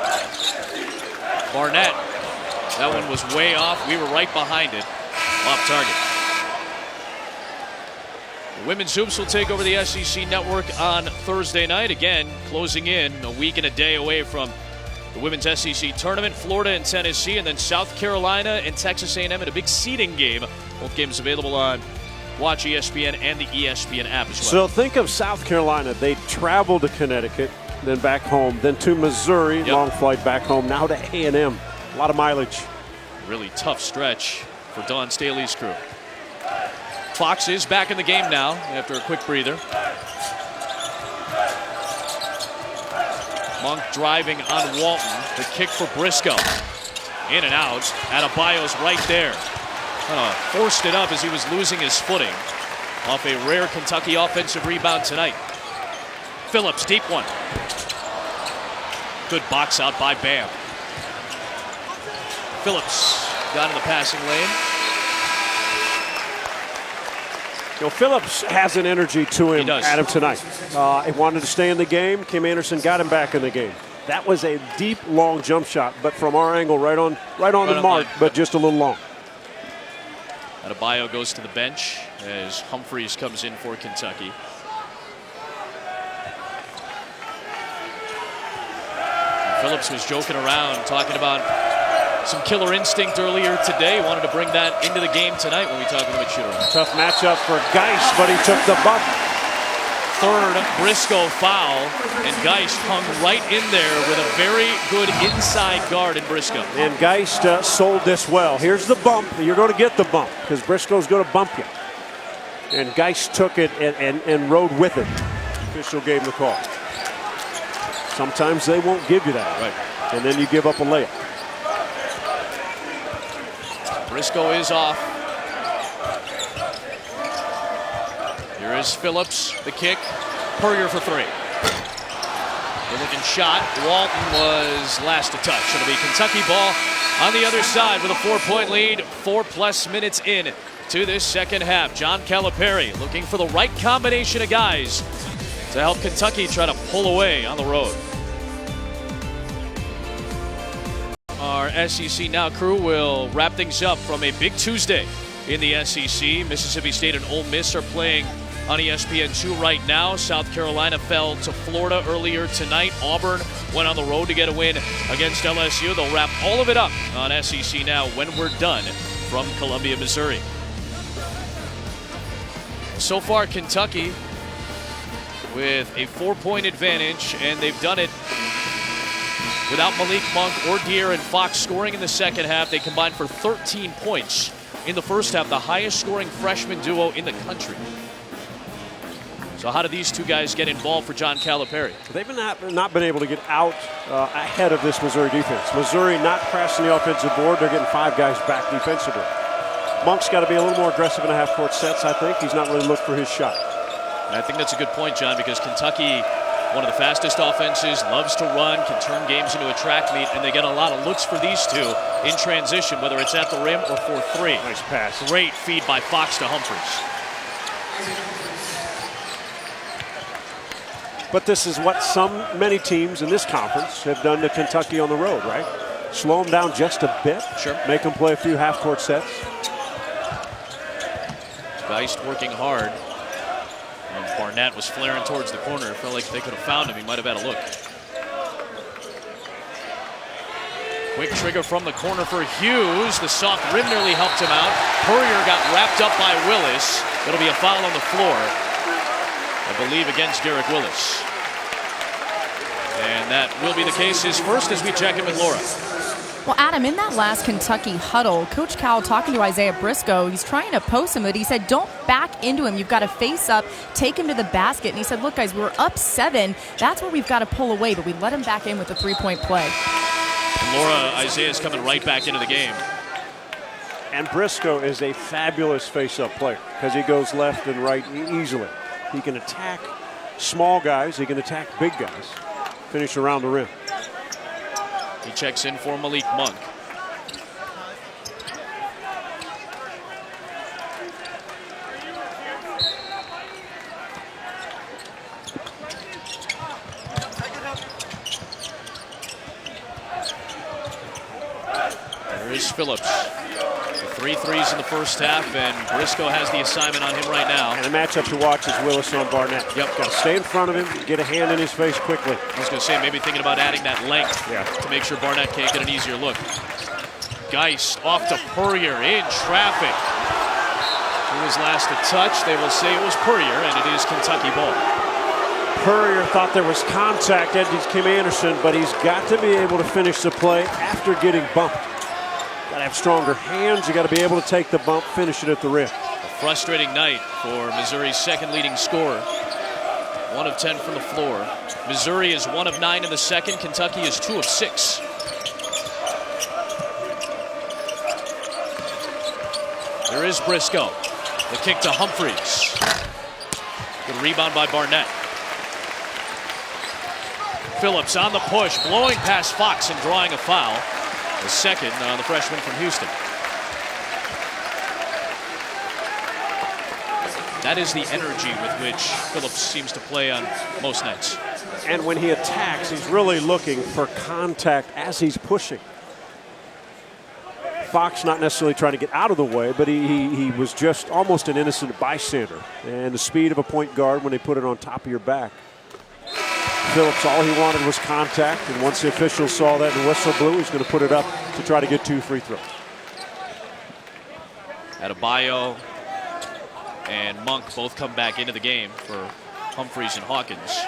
Barnett, that one was way off. We were right behind it, off target. The women's hoops will take over the SEC network on Thursday night. Again, closing in a week and a day away from the women's SEC tournament. Florida and Tennessee, and then South Carolina and Texas A&M in a big seeding game. Both games available on Watch ESPN and the ESPN app as well. So think of South Carolina. They traveled to Connecticut, then back home, then to Missouri, Yep. long flight back home, now to A&M. A lot of mileage. Really tough stretch for Dawn Staley's crew. Fox is back in the game now after a quick breather. Monk driving on Walton. The kick for Briscoe. In and out. Adebayo's right there. Forced it up as he was losing his footing off a rare Kentucky offensive rebound tonight. Phillips, deep one. Good box out by Bam. Phillips got in the passing lane. You know, Phillips has an energy to him, He does. Adam, tonight. He wanted to stay in the game. Kim Anderson got him back in the game. That was a deep, long jump shot, but from our angle, right on the on mark, line. but just a little long. Adebayo goes to the bench as Humphreys comes in for Kentucky. And Phillips was joking around, talking about some killer instinct earlier today. Wanted to bring that into the game tonight when we talked to him at shoot-around. Tough matchup for Geist, but he took the bump. Third Briscoe foul, and Geist hung right in there with a very good inside guard in Briscoe. And Geist sold this well. Here's the bump. You're going to get the bump because Briscoe's going to bump you. And Geist took it and rode with it. The official gave him the call. Sometimes they won't give you that. Right. and then you give up a layup. Briscoe is off. Here is Phillips, the kick. Purrier for three. Good looking shot. Walton was last to touch. It'll be Kentucky ball on the other side with a 4-point lead. 4+ minutes in to this second half. John Calipari looking for the right combination of guys to help Kentucky try to pull away on the road. Our SEC Now crew will wrap things up from a big Tuesday in the SEC. Mississippi State and Ole Miss are playing on ESPN2 right now. South Carolina fell to Florida earlier tonight. Auburn went on the road to get a win against LSU. They'll wrap all of it up on SEC Now when we're done from Columbia, Missouri. So far, Kentucky with a 4-point advantage, and they've done it without Malik Monk or De'Aaron Fox scoring in the second half. They combined for 13 points in the first half, the highest scoring freshman duo in the country. So how do these two guys get involved for John Calipari? They've not been able to get out ahead of this Missouri defense. Missouri not crashing the offensive board. They're getting 5 guys back defensively. Monk's got to be a little more aggressive in a half-court sets, I think. He's not really looked for his shot. And I think that's a good point, John, because Kentucky, one of the fastest offenses, loves to run, can turn games into a track meet, and they get a lot of looks for these two in transition, whether it's at the rim or for three. Nice pass. Great feed by Fox to Humphries. But this is what many teams in this conference have done to Kentucky on the road, right? Slow them down just a bit. Sure. Make them play a few half-court sets. Geist working hard. Barnett was flaring towards the corner. It felt like they could have found him. He might have had a look. Quick trigger from the corner for Hughes. The soft rim nearly helped him out. Purrier got wrapped up by Willis. It'll be a foul on the floor, I believe, against Derek Willis. And that will be the case. His first as we check in with Laura. Well, Adam, in that last Kentucky huddle, Coach Cal talking to Isaiah Briscoe, he's trying to post him, but he said, don't back into him. You've got to face up, take him to the basket. And he said, look, guys, we were up 7. That's where we've got to pull away, but we let him back in with a 3-point play. And Laura, Isaiah's coming right back into the game. And Briscoe is a fabulous face-up player because he goes left and right easily. He can attack small guys. He can attack big guys. Finish around the rim. He checks in for Malik Monk. There is Phillips. 3 threes in the first half, and Briscoe has the assignment on him right now. And the matchup to watch is Willis on Barnett. Yep. Got to stay in front of him, get a hand in his face quickly. I was going to say, maybe thinking about adding that length to make sure Barnett can't get an easier look. Geist off to Purrier in traffic. Who was last to touch? They will say it was Purrier, and it is Kentucky ball. Purrier thought there was contact at Kim Anderson, but he's got to be able to finish the play after getting bumped. Got to have stronger hands. You got to be able to take the bump, finish it at the rim. A frustrating night for Missouri's second leading scorer. 1 of 10 from the floor. Missouri is 1 of 9 in the second. Kentucky is 2 of 6. There is Briscoe. The kick to Humphries. Good rebound by Barnett. Phillips on the push, blowing past Fox and drawing a foul. The second on the freshman from Houston. That is the energy with which Phillips seems to play on most nights. And when he attacks, he's really looking for contact as he's pushing. Fox not necessarily trying to get out of the way, but he was just almost an innocent bystander. And the speed of a point guard when they put it on top of your back. Phillips, all he wanted was contact, and once the officials saw that and the whistle blew, he's going to put it up to try to get 2 free throws. Adebayo And Monk both come back into the game for Humphries and Hawkins.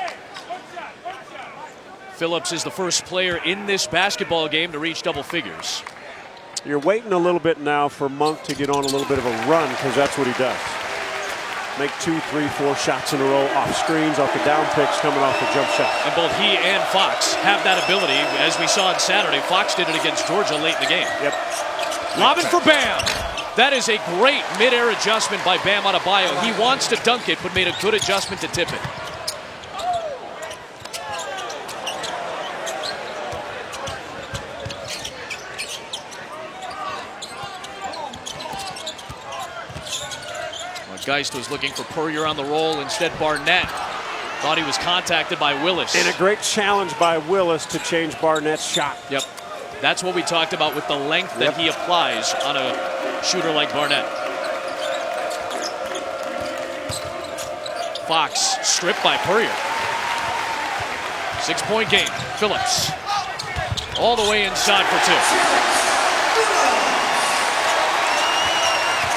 Phillips is the first player in this basketball game to reach double figures. You're waiting a little bit now for Monk to get on a little bit of a run because that's what he does. make 2, 3, 4 shots in a row off screens, off the down picks, coming off the jump shot. And both he and Fox have that ability. As we saw on Saturday, Fox did it against Georgia late in the game. Yep. Lobbing for Bam. That is a great mid-air adjustment by Bam Adebayo. He wants to dunk it, but made a good adjustment to tip it. Geist was looking for Purrier on the roll. Instead, Barnett thought he was contacted by Willis. And a great challenge by Willis to change Barnett's shot. Yep. That's what we talked about with the length that he applies on a shooter like Barnett. Fox stripped by Purrier. 6-point game. Phillips all the way inside for 2.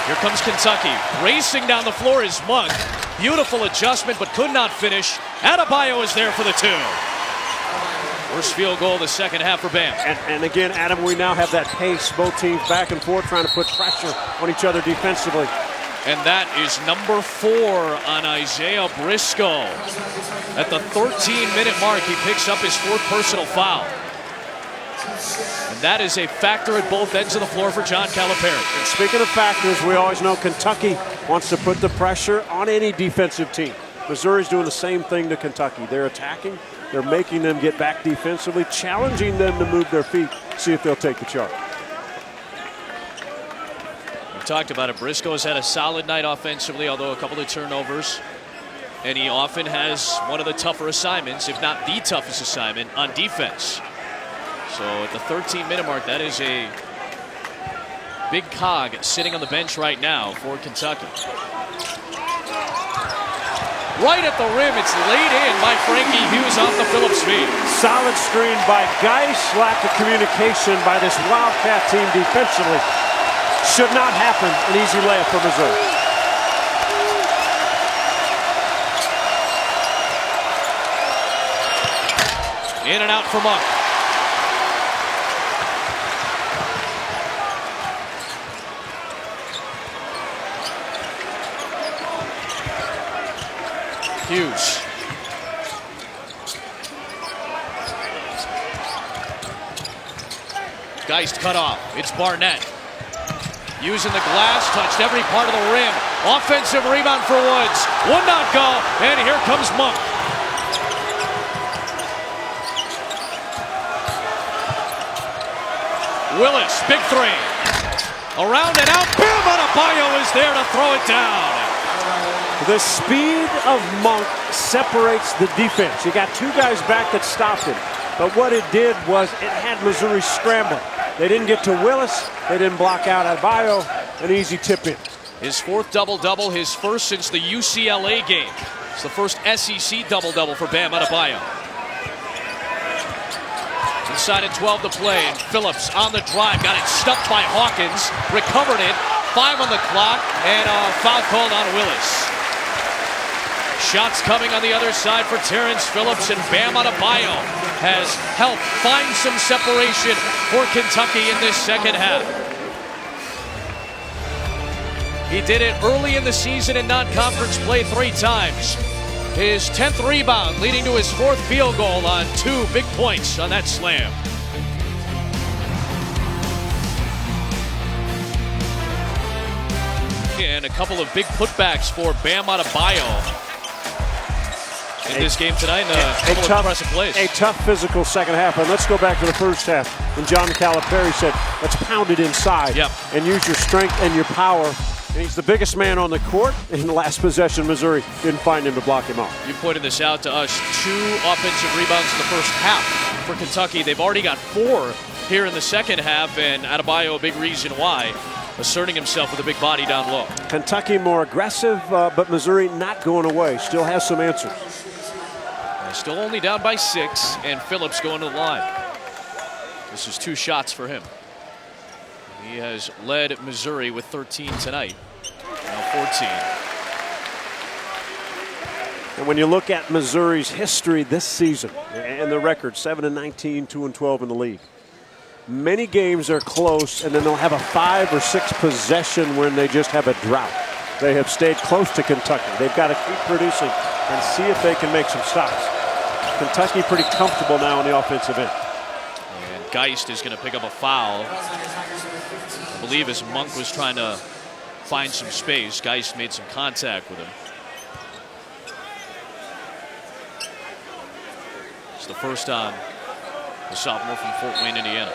Here comes Kentucky. Racing down the floor is Monk. Beautiful adjustment, but could not finish. Adebayo is there for the 2. First field goal of the second half for Bam. And again, Adam, we now have that pace. Both teams back and forth trying to put pressure on each other defensively. And that is number 4 on Isaiah Briscoe. At the 13-minute mark, he picks up his 4th personal foul. And that is a factor at both ends of the floor for John Calipari. And speaking of factors, we always know Kentucky wants to put the pressure on any defensive team. Missouri's doing the same thing to Kentucky. They're attacking, they're making them get back defensively, challenging them to move their feet, see if they'll take the charge. We talked about it. Briscoe has had a solid night offensively, although a couple of turnovers. And he often has one of the tougher assignments, if not the toughest assignment, on defense. So at the 13-minute mark, that is a big cog sitting on the bench right now for Kentucky. Right at the rim, it's laid in by Frankie Hughes off the Phillips feed. Solid screen by Geist. Lack of communication by this Wildcat team defensively. Should not happen. An easy layup for Missouri. In and out for Monk. Hughes. Geist cut off. It's Barnett. Using the glass, touched every part of the rim. Offensive rebound for Woods. Would not go, and here comes Monk. Willis, big 3. Around and out. Bam Adebayo is there to throw it down. The speed of Monk separates the defense. You got 2 guys back that stopped him. But what it did was it had Missouri scrambling. They didn't get to Willis. They didn't block out Adebayo. An easy tip in. His 4th double-double, his first since the UCLA game. It's the first SEC double-double for Bam Adebayo. Inside at 12 to play, and Phillips on the drive. Got it stuffed by Hawkins. Recovered it. 5 on the clock, and a foul called on Willis. Shots coming on the other side for Terrence Phillips, and Bam Adebayo has helped find some separation for Kentucky in this second half. He did it early in the season in non-conference play 3 times. His 10th rebound leading to his 4th field goal on 2 big points on that slam. And a couple of big putbacks for Bam Adebayo in this game tonight. A couple of impressive plays. A tough physical second half. And let's go back to the first half when John Calipari said, let's pound it inside and use your strength and your power. And he's the biggest man on the court. In the last possession, Missouri didn't find him to block him off. You pointed this out to us. 2 offensive rebounds in the first half for Kentucky. They've already got 4 here in the second half, and Adebayo a big reason why, asserting himself with a big body down low. Kentucky more aggressive, but Missouri not going away. Still has some answers. Still only down by 6, and Phillips going to the line. This is 2 shots for him. He has led Missouri with 13 tonight. Now 14. And when you look at Missouri's history this season and the record, 7-19, 2-12 in the league. Many games are close, and then they'll have a 5 or 6 possession when they just have a drought. they have stayed close to Kentucky. They've got to keep producing and see if they can make some stops. Kentucky pretty comfortable now on the offensive end. And Geist is going to pick up a foul. I believe as Monk was trying to find some space, Geist made some contact with him. It's the first on the sophomore from Fort Wayne, Indiana.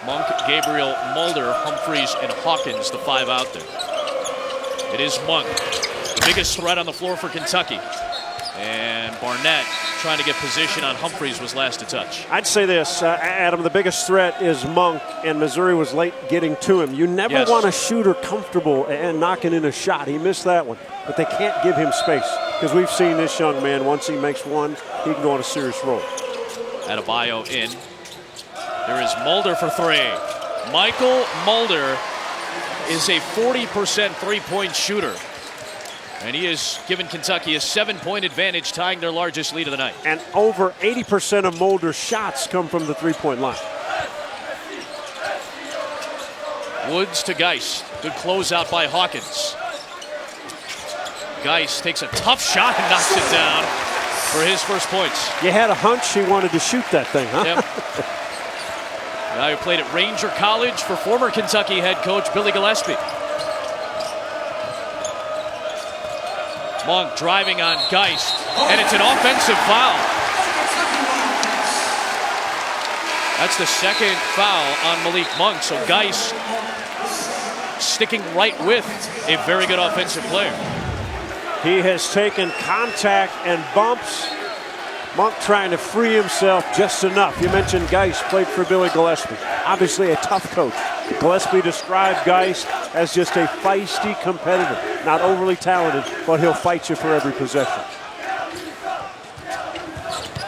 Monk, Gabriel, Mulder, Humphreys, and Hawkins, the 5 out there. It is Monk, the biggest threat on the floor for Kentucky. And Barnett trying to get position on Humphreys was last to touch. I'd say this, Adam, the biggest threat is Monk, and Missouri was late getting to him. You never want a shooter comfortable and knocking in a shot. He missed that one, but they can't give him space because we've seen this young man, once he makes one, he can go on a serious roll. Adebayo in. There is Mulder for 3. Michael Mulder is a 40% three-point shooter. And he has given Kentucky a 7-point advantage, tying their largest lead of the night. And over 80% of Mulder's shots come from the three-point line. Woods to Geist. Good closeout by Hawkins. Geist takes a tough shot and knocks it down for his first points. You had a hunch he wanted to shoot that thing, huh? Yep. Now he played at Ranger College for former Kentucky head coach Billy Gillispie. Monk driving on Geist, and it's an offensive foul. That's the second foul on Malik Monk, so Geist sticking right with a very good offensive player. He has taken contact and bumps. Monk trying to free himself just enough. You mentioned Geist played for Billy Gillispie. Obviously a tough coach. Gillispie described Geist as just a feisty competitor. Not overly talented, but he'll fight you for every possession.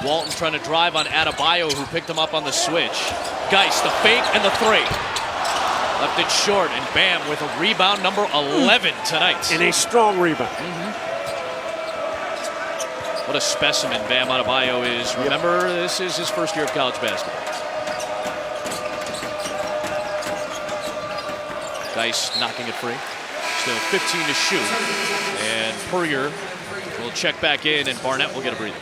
Walton trying to drive on Adebayo, who picked him up on the switch. Geist, the fake and the 3. Left it short, and Bam with a rebound number 11 tonight. And a strong rebound. What a specimen Bam Adebayo is. Remember, this is his first year of college basketball. Geist knocking it free. Still 15 to shoot. And Puryear will check back in, and Barnett will get a breather.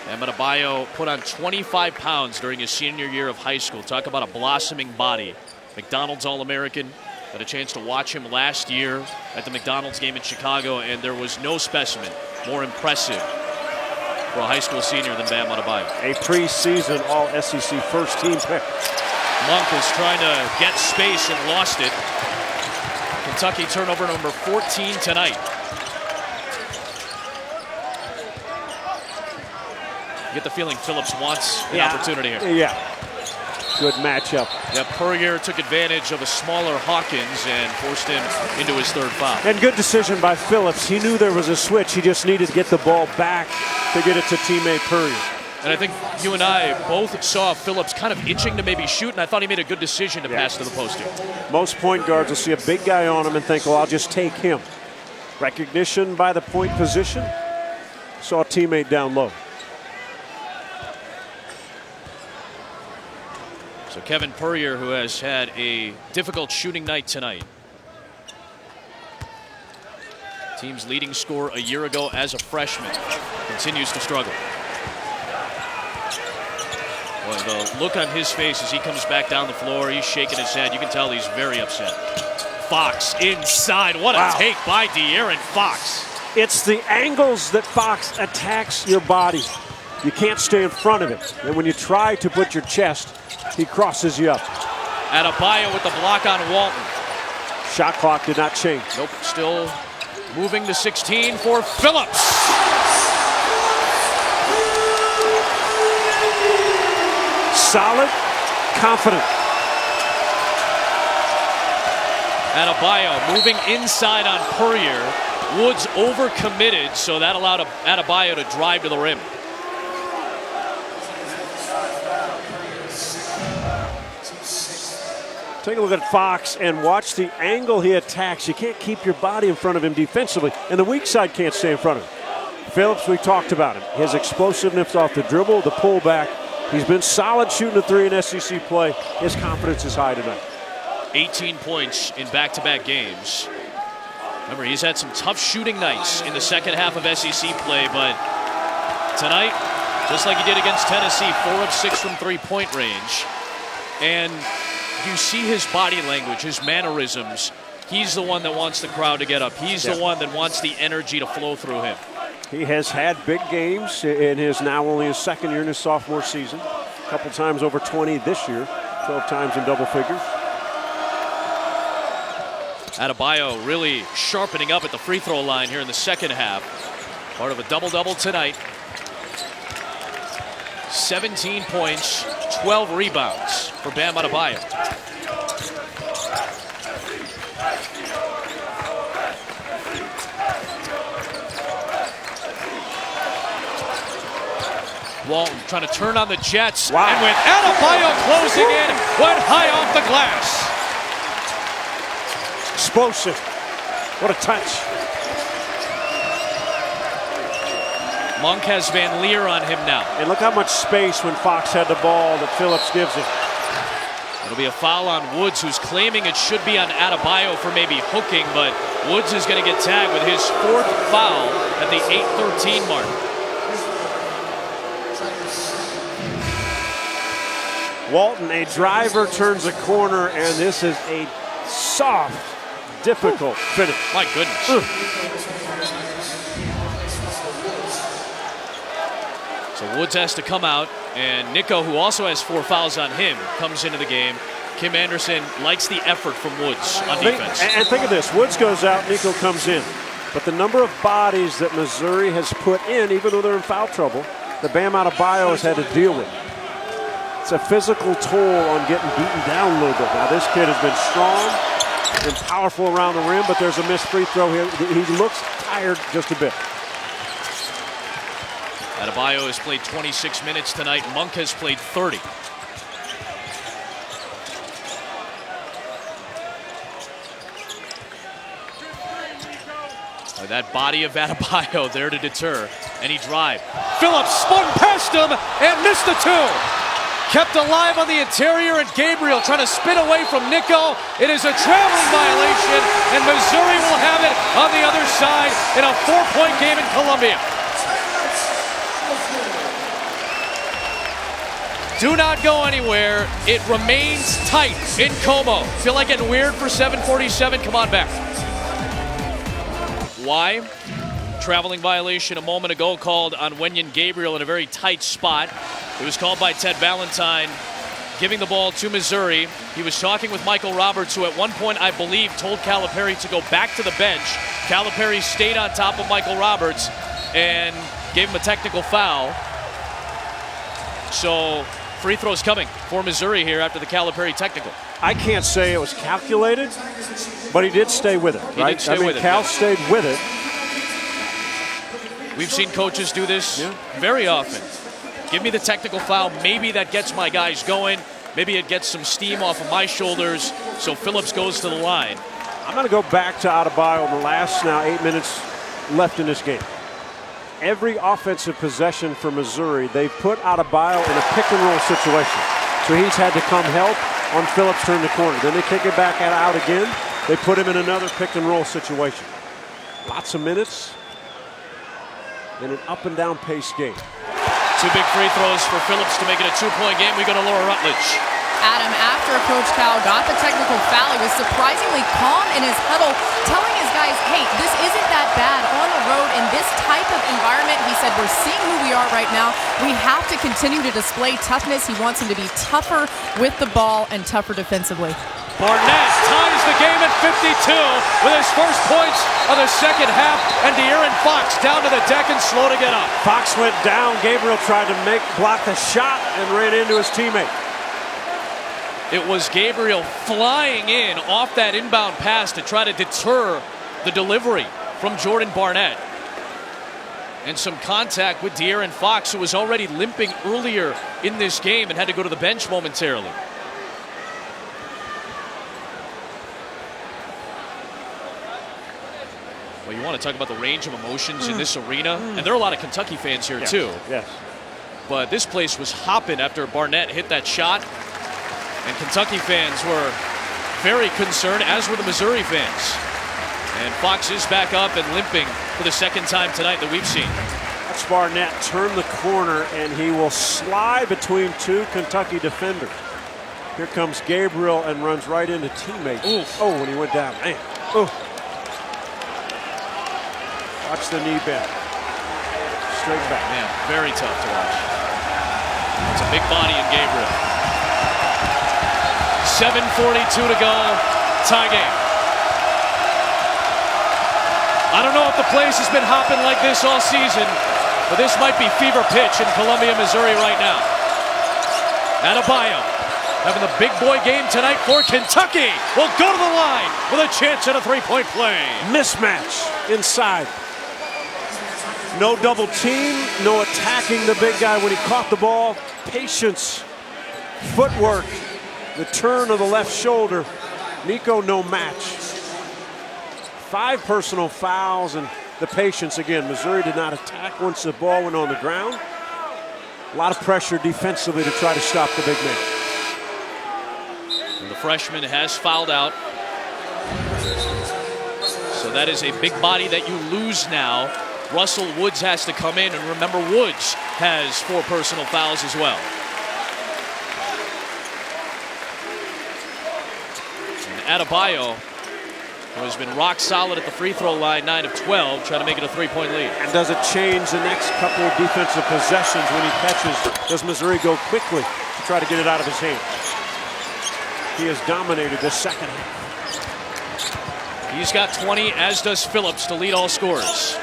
Bam Adebayo put on 25 pounds during his senior year of high school. Talk about a blossoming body. McDonald's All-American. Had a chance to watch him last year at the McDonald's game in Chicago, and there was no specimen more impressive for a high school senior than Bam Adebayo. A preseason All-SEC first-team pick. Monk is trying to get space and lost it. Kentucky turnover number 14 tonight. You get the feeling Phillips wants an opportunity here. Yeah. Good matchup. Yeah, Puryear took advantage of a smaller Hawkins and forced him into his 3rd foul. And good decision by Phillips. He knew there was a switch. He just needed to get the ball back to get it to teammate Puryear. And I think you and I both saw Phillips kind of itching to maybe shoot, and I thought he made a good decision to pass to the post here. Most point guards will see a big guy on him and think, well, I'll just take him. Recognition by the point position. Saw a teammate down low. So Kevin Puryear, who has had a difficult shooting night tonight. Team's leading scorer a year ago as a freshman, continues to struggle. Boy, the look on his face as he comes back down the floor, he's shaking his head. You can tell he's very upset. Fox inside. What a take by De'Aaron Fox. It's the angles that Fox attacks your body. You can't stay in front of it. And when you try to put your chest, he crosses you up. Adebayo with the block on Walton. Shot clock did not change. Nope, still moving to 16 for Phillips. Solid, confident. Adebayo moving inside on Puryear. Woods overcommitted, so that allowed Adebayo to drive to the rim. Take a look at Fox and watch the angle he attacks. You can't keep your body in front of him defensively, and the weak side can't stay in front of him. Phillips, we talked about him. His explosiveness off the dribble, the pullback, He's been solid shooting the three in SEC play. His confidence is high tonight. 18 points in back-to-back games. Remember, he's had some tough shooting nights in the second half of SEC play, but tonight, just like he did against Tennessee, 4 of 6 from three-point range. And you see his body language, his mannerisms. He's the one that wants the crowd to get up. He's the one that wants the energy to flow through him. He has had big games in his now only his second year in his sophomore season. A couple times over 20 this year, 12 times in double figures. Adebayo really sharpening up at the free throw line here in the second half. Part of a double-double tonight. 17 points, 12 rebounds for Bam Adebayo. Walton trying to turn on the Jets. Wow. And with Adebayo closing in, went high off the glass. Explosive. What a touch. Monk has Van Leer on him now. And look how much space when Fox had the ball that Phillips gives him. It'll be a foul on Woods, who's claiming it should be on Adebayo for maybe hooking, but Woods is going to get tagged with his 4th foul at the 8:13 mark. Walton, a driver, turns a corner, and this is a soft, difficult finish. My goodness. So Woods has to come out, and Nico, who also has 4 fouls on him, comes into the game. Kim Anderson likes the effort from Woods on defense. And think of this, Woods goes out, Nico comes in. But the number of bodies that Missouri has put in, even though they're in foul trouble, that Bam Adebayo has had to deal with. It's a physical toll on getting beaten down a little bit. Now this kid has been strong and powerful around the rim, but there's a missed free throw here. He looks tired just a bit. Adebayo has played 26 minutes tonight. Monk has played 30. That body of Adebayo there to deter. And he drive. Phillips spun past him and missed the 2. Kept alive on the interior, and Gabriel trying to spin away from Nico. It is a traveling violation, and Missouri will have it on the other side in a 4-point game in Columbia. Do not go anywhere. It remains tight in Como. Feel like getting weird for 7:47? Come on back. Why? Traveling violation a moment ago called on Wenyen Gabriel in a very tight spot. It was called by Ted Valentine, giving the ball to Missouri. He was talking with Michael Roberts, who at one point, I believe, told Calipari to go back to the bench. Calipari stayed on top of Michael Roberts and gave him a technical foul. So free throws coming for Missouri here after the Calipari technical. I can't say it was calculated, but he did stay with it, right? He did stay with it, Cal yeah. stayed with it. We've seen coaches do this very often. Give me the technical foul. Maybe that gets my guys going. Maybe it gets some steam off of my shoulders. So Phillips goes to the line. I'm going to go back to Adebayo in the last now 8 minutes left in this game. Every offensive possession for Missouri, they've put Adebayo in a pick and roll situation. So he's had to come help on Phillips turn the corner. Then they kick it back out again. They put him in another pick and roll situation. Lots of minutes in an up and down pace game. 2 big free throws for Phillips to make it a 2-point game. We go to Laura Rutledge. Adam, after Coach Cal got the technical foul, he was surprisingly calm in his huddle, telling his guys, hey, this isn't that bad on the road in this type of environment. He said, we're seeing who we are right now. We have to continue to display toughness. He wants him to be tougher with the ball and tougher defensively. Barnett ties the game at 52 with his first points of the second half, and De'Aaron Fox down to the deck and slow to get up. Fox went down. Gabriel tried to block the shot and ran into his teammate. It was Gabriel flying in off that inbound pass to try to deter the delivery from Jordan Barnett. And some contact with De'Aaron Fox, who was already limping earlier in this game and had to go to the bench momentarily. Well, you want to talk about the range of emotions in this arena, and there are a lot of Kentucky fans here too. Yes. but this place was hopping after Barnett hit that shot. And Kentucky fans were very concerned, as were the Missouri fans. And Fox is back up and limping for the second time tonight that we've seen. Watch Barnett turn the corner, and he will slide between two Kentucky defenders. Here comes Gabriel and runs right into teammates. Oof. Oh, when he went down, man. Oh. Watch the knee bend. Straight back. Man, very tough to watch. It's a big body in Gabriel. 7:42 to go. Tie game. I don't know if the place has been hopping like this all season, but this might be fever pitch in Columbia, Missouri right now. Adebayo having the big boy game tonight for Kentucky. Will go to the line with a chance at a three-point play. Mismatch inside. No double team, no attacking the big guy when he caught the ball. Patience, footwork, the turn of the left shoulder. Nico, no match. 5 personal fouls, and the patience again. Missouri did not attack once the ball went on the ground. A lot of pressure defensively to try to stop the big man. And the freshman has fouled out. So that is a big body that you lose now. Russell Woods has to come in, and remember, Woods has 4 personal fouls as well. And Adebayo, who has been rock solid at the free throw line, 9 of 12, trying to make it a 3-point lead. And does it change the next couple of defensive possessions when he catches? Does Missouri go quickly to try to get it out of his hand? He has dominated the second half. He's got 20, as does Phillips, to lead all scorers.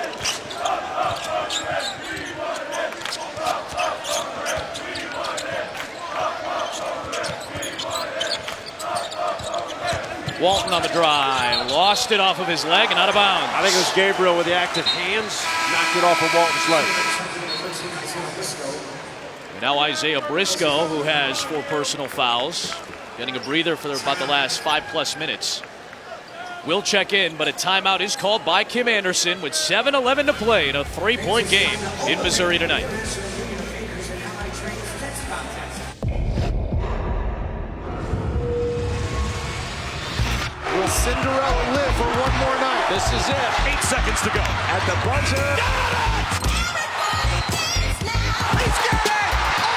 Walton on the drive, lost it off of his leg and out of bounds. I think it was Gabriel with the active hands, knocked it off of Walton's leg. And now Isaiah Briscoe, who has 4 personal fouls, getting a breather for about the last 5+ minutes. Will check in, but a timeout is called by Kim Anderson with 7:11 to play in a 3-point game in Missouri tonight. Will Cinderella live for one more night? This is it. 8 seconds to go. At the buzzer. He's got it!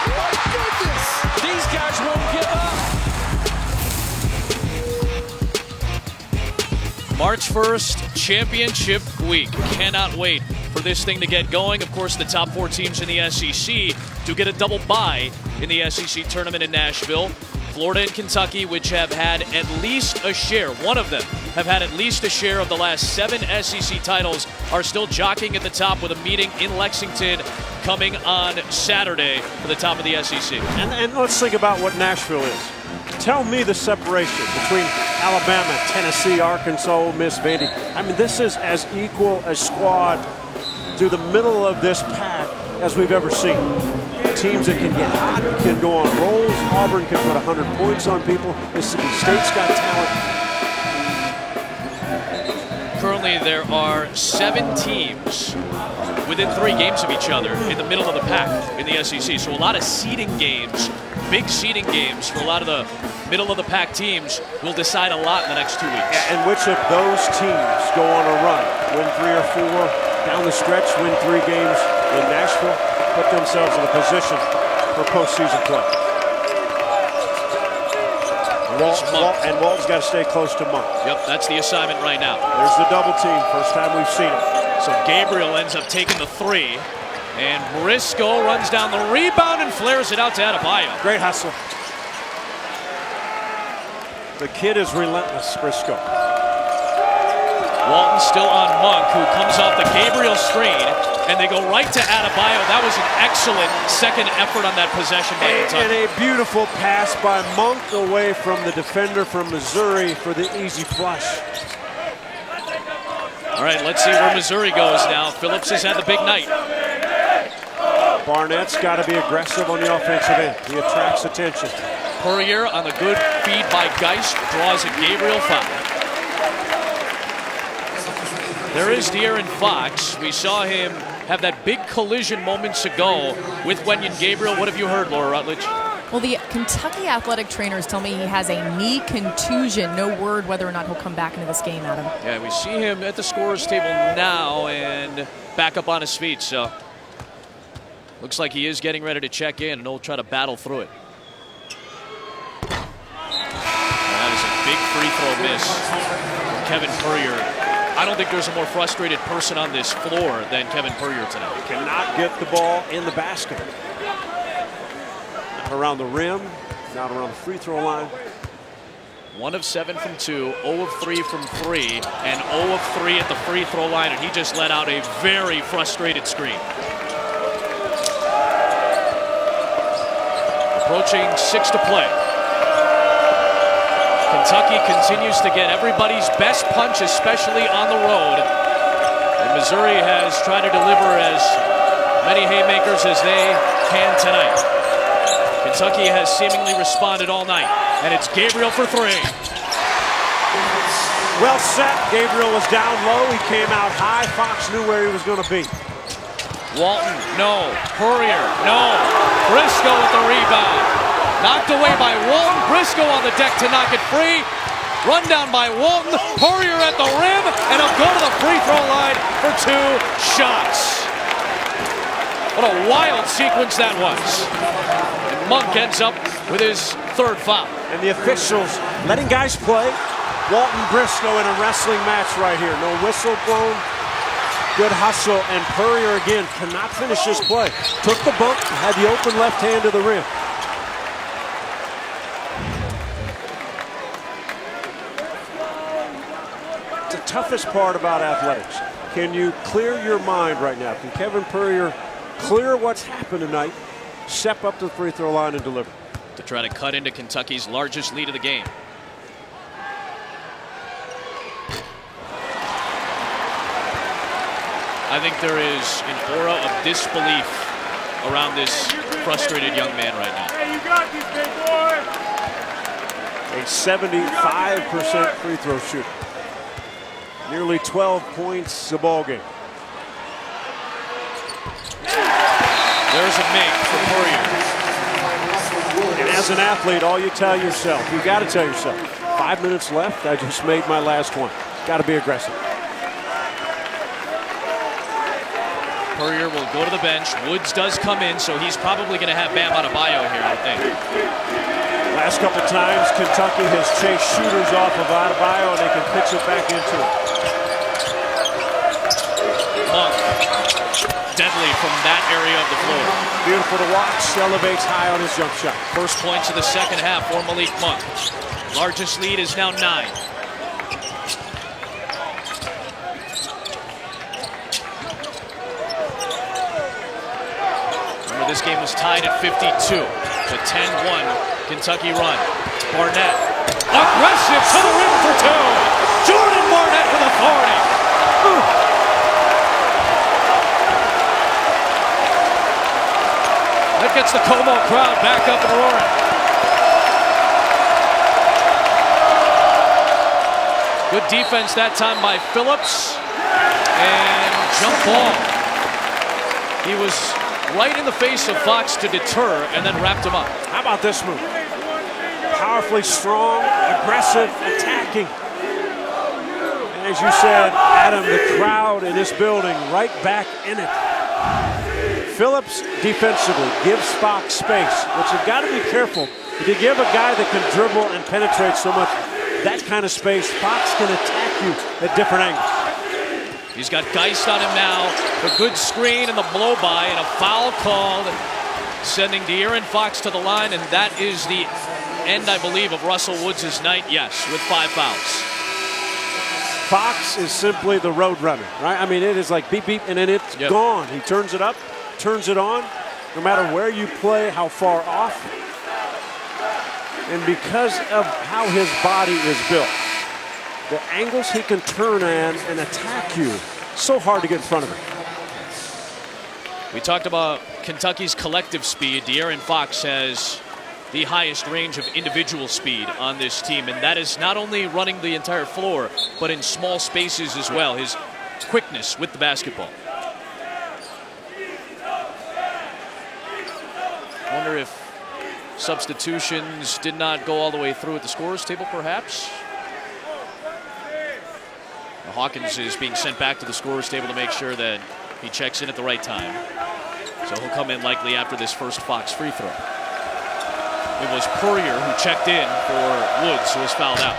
Oh my goodness! These guys won't give up. March 1st, championship week. Cannot wait for this thing to get going. Of course, the top 4 teams in the SEC do get a double bye in the SEC tournament in Nashville. Florida and Kentucky, which have had at least a share, one of them have had at least a share of the last 7 SEC titles, are still jockeying at the top with a meeting in Lexington coming on Saturday for the top of the SEC. And let's think about what Nashville is. Tell me the separation between Alabama, Tennessee, Arkansas, Ole Miss, Vandy. I mean, this is as equal a squad through the middle of this pack as we've ever seen. Teams that can get hot, can go on rolls. Auburn can put 100 points on people. Mississippi State's got talent. Currently, there are 7 teams within 3 games of each other in the middle of the pack in the SEC. So a lot of seeding games, big seeding games for a lot of the middle of the pack teams will decide a lot in the next 2 weeks. And which of those teams go on a run, win 3 or 4 down the stretch, win 3 games in Nashville, put themselves in a position for postseason play. And Walt's got to stay close to Monk. Yep, that's the assignment right now. There's the double team, first time we've seen it. So Gabriel ends up taking the 3, and Briscoe runs down the rebound and flares it out to Adebayo. Great hustle. The kid is relentless, Briscoe. Walton still on Monk, who comes off the Gabriel screen, and they go right to Adebayo. That was an excellent second effort on that possession by Kentucky. And a beautiful pass by Monk away from the defender from Missouri for the easy flush. All right, let's see where Missouri goes now. Phillips has had the big night. Barnett's got to be aggressive on the offensive end. He attracts attention. Courier on the good feed by Geist draws a Gabriel foul. There is De'Aaron Fox. We saw him have that big collision moments ago with Wenyen Gabriel. What have you heard, Laura Rutledge? Well, the Kentucky athletic trainers tell me he has a knee contusion. No word whether or not he'll come back into this game, Adam. Yeah, we see him at the scorer's table now and back up on his feet. So looks like he is getting ready to check in, and he'll try to battle through it. That is a big free throw miss from Kevin Puryear. I don't think there's a more frustrated person on this floor than Kevin Puryear tonight. Cannot get the ball in the basket. Not around the rim, not around the free throw line. 1 of 7 from 2, 0 of 3 from 3, and 0 of 3 at the free throw line, and he just let out a very frustrated scream. Approaching 6 to play. Kentucky continues to get everybody's best punch, especially on the road. And Missouri has tried to deliver as many haymakers as they can tonight. Kentucky has seemingly responded all night. And it's Gabriel for 3. Well set. Gabriel was down low. He came out high. Fox knew where he was going to be. Walton, no. Puryear, no. Briscoe with the rebound. Knocked away by Walton. Briscoe on the deck to knock it free. Run down by Walton. Puryear at the rim, and he'll go to the free throw line for 2 shots. What a wild sequence that was. And Monk ends up with his 3rd foul. And the officials letting guys play. Walton Briscoe in a wrestling match right here. No whistle blown. Good hustle, and Puryear again cannot finish his play. Took the bump, had the open left hand to the rim. The toughest part about athletics. Can you clear your mind right now? Can Kevin Puryear clear what's happened tonight, step up to the free throw line and deliver? To try to cut into Kentucky's largest lead of the game. I think there is an aura of disbelief around this frustrated young man right now. Hey, you got this, big boy! A 75% free throw shooter. Nearly 12 points a ball game. There's a make for Puryear. And as an athlete, all you tell yourself, you got to tell yourself, 5 minutes left, I just made my last one. Got to be aggressive. Puryear will go to the bench. Woods does come in, so he's probably going to have Bam Adebayo here, I think. Last couple times, Kentucky has chased shooters off of Adebayo, and they can pitch it back into it. Monk, deadly from that area of the floor. Beautiful to watch. Elevates high on his jump shot. First points of the second half for Malik Monk. Largest lead is now 9. Remember, this game was tied at 52. It's a 10-1 Kentucky run. Barnett, aggressive to the rim for 2. Jordan Barnett with authority. That gets the Como crowd back up and roaring. Good defense that time by Phillips. And jump ball. He was right in the face of Fox to deter and then wrapped him up. How about this move? Powerfully strong, aggressive, attacking. And as you said, Adam, the crowd in this building right back in it. Phillips defensively gives Fox space, which you've got to be careful. If you give a guy that can dribble and penetrate so much, that kind of space, Fox can attack you at different angles. He's got Geist on him now. The good screen and the blow-by and a foul called, sending De'Aaron Fox to the line, and that is the end, I believe, of Russell Woods' night, yes, with 5 fouls. Fox is simply the road runner, right? I mean, it is like beep, beep, and then it's gone. He turns it up, turns it on, no matter where you play, how far off. And because of how his body is built, the angles he can turn on and attack you, so hard to get in front of him. We talked about Kentucky's collective speed. De'Aaron Fox has the highest range of individual speed on this team, and that is not only running the entire floor, but in small spaces as well. His quickness with the basketball. Wonder if substitutions did not go all the way through at the scorer's table, perhaps. Hawkins is being sent back to the scorer's table to make sure that he checks in at the right time. So he'll come in likely after this first Fox free throw. It was Purrier who checked in for Woods, who was fouled out.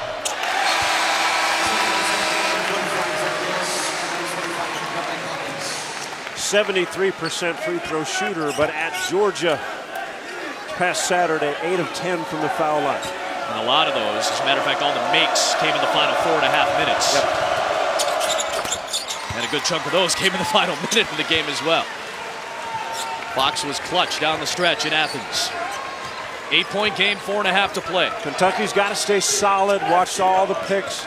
.73% free throw shooter, but at Georgia past Saturday, 8 of 10 from the foul line. And a lot of those, as a matter of fact, all the makes came in the final 4.5 minutes. Yep. And a good chunk of those came in the final minute of the game as well. Fox was clutch down the stretch in Athens. 8-point game, 4.5 to play. Kentucky's got to stay solid, watch all the picks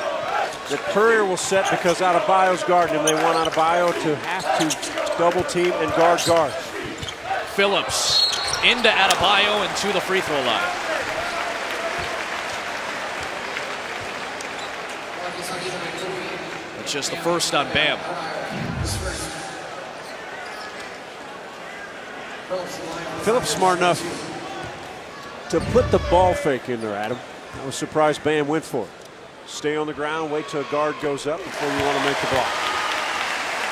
that Purrier will set because Adebayo's guarding him. They want Adebayo to have to double team and guard guards. Phillips into Adebayo and to the free throw line. It's just the first on Bam. Phillips smart enough to put the ball fake in there, Adam. I was surprised Bam went for it. Stay on the ground, wait till a guard goes up before you want to make the block.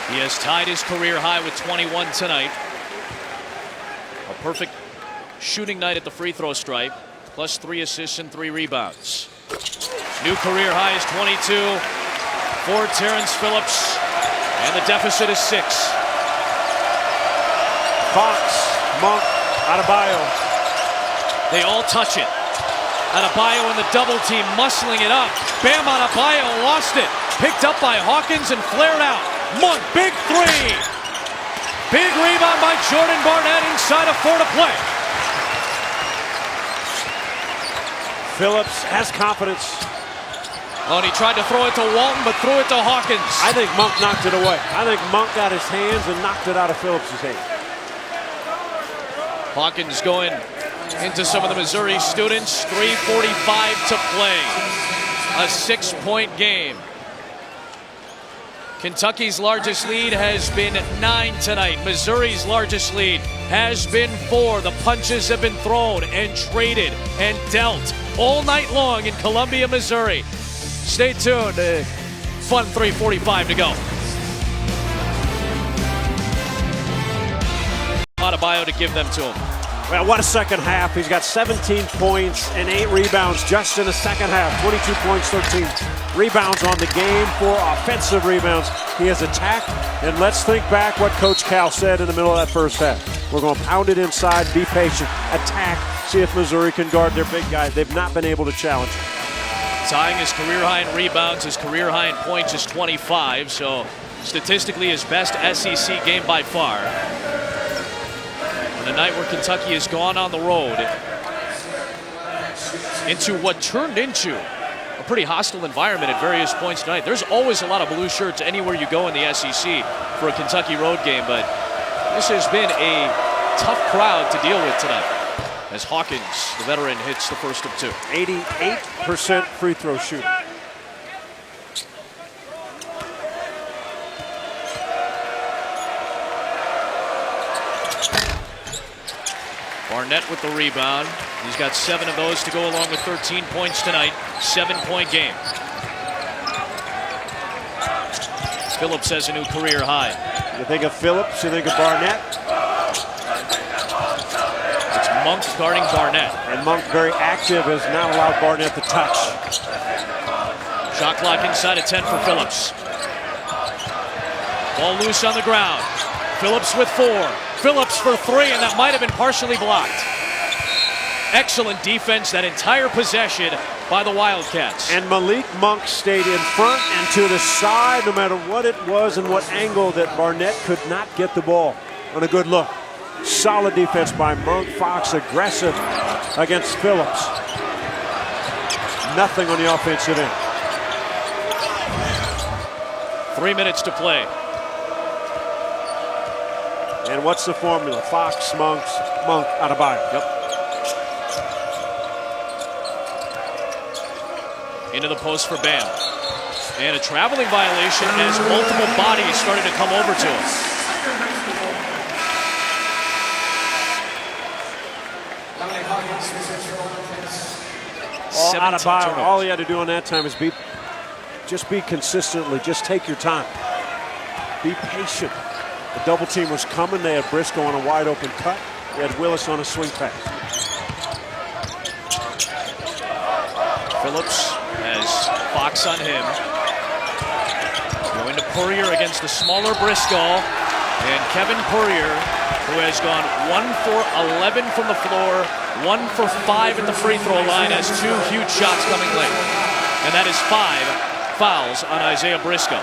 He has tied his career high with 21 tonight. A perfect shooting night at the free throw stripe, plus 3 assists and 3 rebounds. New career high is 22 for Terrence Phillips, and the deficit is 6. Fox, Monk, Adebayo. They all touch it. Adebayo in the double team, muscling it up. Bam Adebayo lost it. Picked up by Hawkins and flared out. Monk, big 3. Big rebound by Jordan Barnett inside of 4 to play. Phillips has confidence. Oh, and he tried to throw it to Walton, but threw it to Hawkins. I think Monk knocked it away. I think Monk got his hands and knocked it out of Phillips' hand. Hawkins going into some of the Missouri students. 3:45 to play. A 6-point game. Kentucky's largest lead has been 9 tonight. Missouri's largest lead has been 4. The punches have been thrown and traded and dealt all night long in Columbia, Missouri. Stay tuned. Fun 3:45 to go. Adebayo to give them to him. Well, what a second half. He's got 17 points and 8 rebounds just in the second half. 22 points, 13 rebounds on the game, 4 offensive rebounds. He has attacked, and let's think back what Coach Cal said in the middle of that first half. We're going to pound it inside, be patient, attack, see if Missouri can guard their big guys. They've not been able to challenge him. Tying his career high in rebounds, his career high in points is 25, so statistically his best SEC game by far. On a night where Kentucky has gone on the road into what turned into a pretty hostile environment at various points tonight. There's always a lot of blue shirts anywhere you go in the SEC for a Kentucky road game, but this has been a tough crowd to deal with tonight as Hawkins, the veteran, hits the first of 2. 88% free throw shooting. Barnett with the rebound. He's got 7 of those to go along with 13 points tonight. 7-point game. Phillips has a new career high. You think of Phillips, you think of Barnett. It's Monk guarding Barnett. And Monk, very active, has not allowed Barnett to touch. Shot clock inside of 10 for Phillips. Ball loose on the ground. Phillips with 4. Phillips for 3, and that might have been partially blocked. Excellent defense that entire possession by the Wildcats. And Malik Monk stayed in front and to the side no matter what it was and what angle that Barnett could not get the ball on a good look. Solid defense by Monk. Fox aggressive against Phillips. Nothing on the offensive end. 3 minutes to play. And what's the formula? Fox, Monk, Adebayo. Yep. into the post for Bam. And a traveling violation as multiple bodies started to come over to him. Adebayo, all he had to do on that time is just be consistently, just take your time. Be patient. The double team was coming. They had Briscoe on a wide open cut. They had Willis on a swing pass. Phillips has Fox on him. Going to Poirier against the smaller Briscoe. And Kevin Poirier, who has gone 1 for 11 from the floor, 1 for 5 at the free throw line, has 2 huge shots coming late. And that is 5 fouls on Isaiah Briscoe.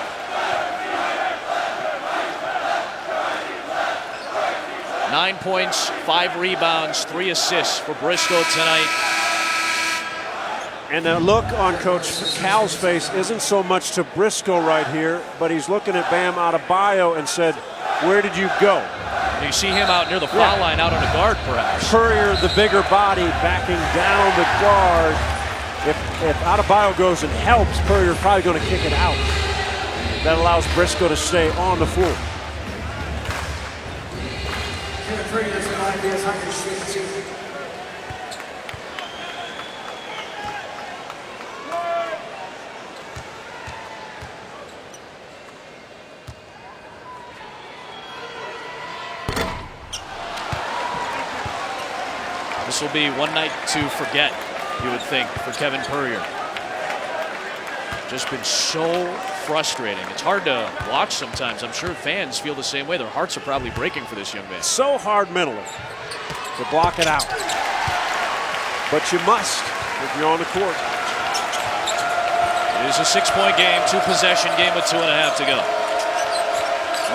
Nine points, 5 rebounds, 3 assists for Briscoe tonight. And the look on Coach Cal's face isn't so much to Briscoe right here, but he's looking at Bam Adebayo and said, where did you go? You see him out near the foul line, out on a guard, perhaps. Courier, the bigger body, backing down the guard. If Adebayo goes and helps, Courier's probably going to kick it out. That allows Briscoe to stay on the floor. This will be one night to forget, you would think, for Kevin Poirier. Just been so frustrating. It's hard to watch sometimes. I'm sure fans feel the same way. Their hearts are probably breaking for this young man. So hard mentally to block it out. But you must if you're on the court. It is a 6-point game, 2-possession game with 2.5 to go.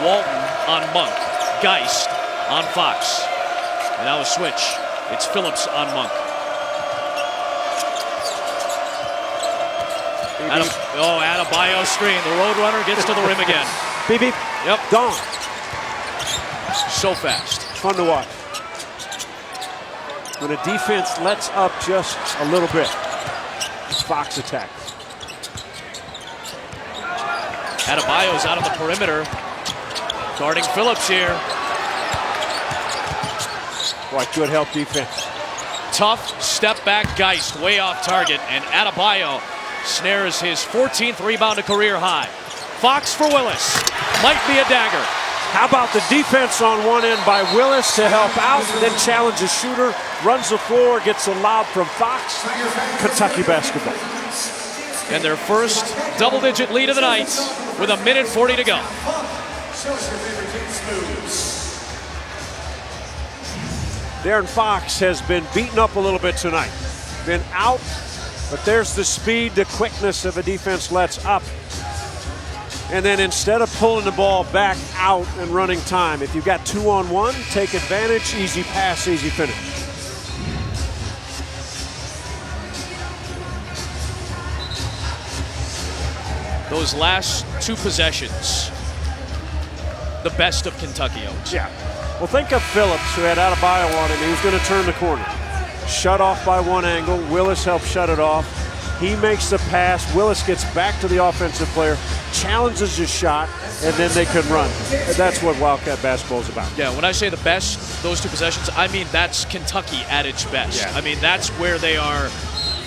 Walton on Monk. Geist on Fox. And now a switch. It's Phillips on Monk. Adebayo screen. The Roadrunner gets to the rim again. Beep, beep. Yep. Gone. So fast. It's fun to watch. When a defense lets up just a little bit, Fox attacks. Adebayo's out on the perimeter. Guarding Phillips here. Boy, good help defense. Tough step back Geist, way off target, and Adebayo snares his 14th rebound, a career high. Fox for Willis. Might be a dagger. How about the defense on one end by Willis to help out, then challenge a shooter, runs the floor, gets a lob from Fox. Kentucky basketball. And their first double-digit lead of the night with 1:40 to go. De'Aaron Fox has been beaten up a little bit tonight. Been out, but there's the speed, the quickness of a defense lets up. And then instead of pulling the ball back out and running time, if you've got 2-on-1, take advantage, easy pass, easy finish. Those last 2 possessions, the best of Kentucky owns. Yeah. Well, think of Phillips, who had Adebayo on him. He was going to turn the corner. Shut off by one angle. Willis helps shut it off. He makes the pass. Willis gets back to the offensive player, challenges his shot, and then they can run. And that's what Wildcat basketball is about. Yeah, when I say the best, those 2 possessions, I mean that's Kentucky at its best. Yeah. I mean, that's where they are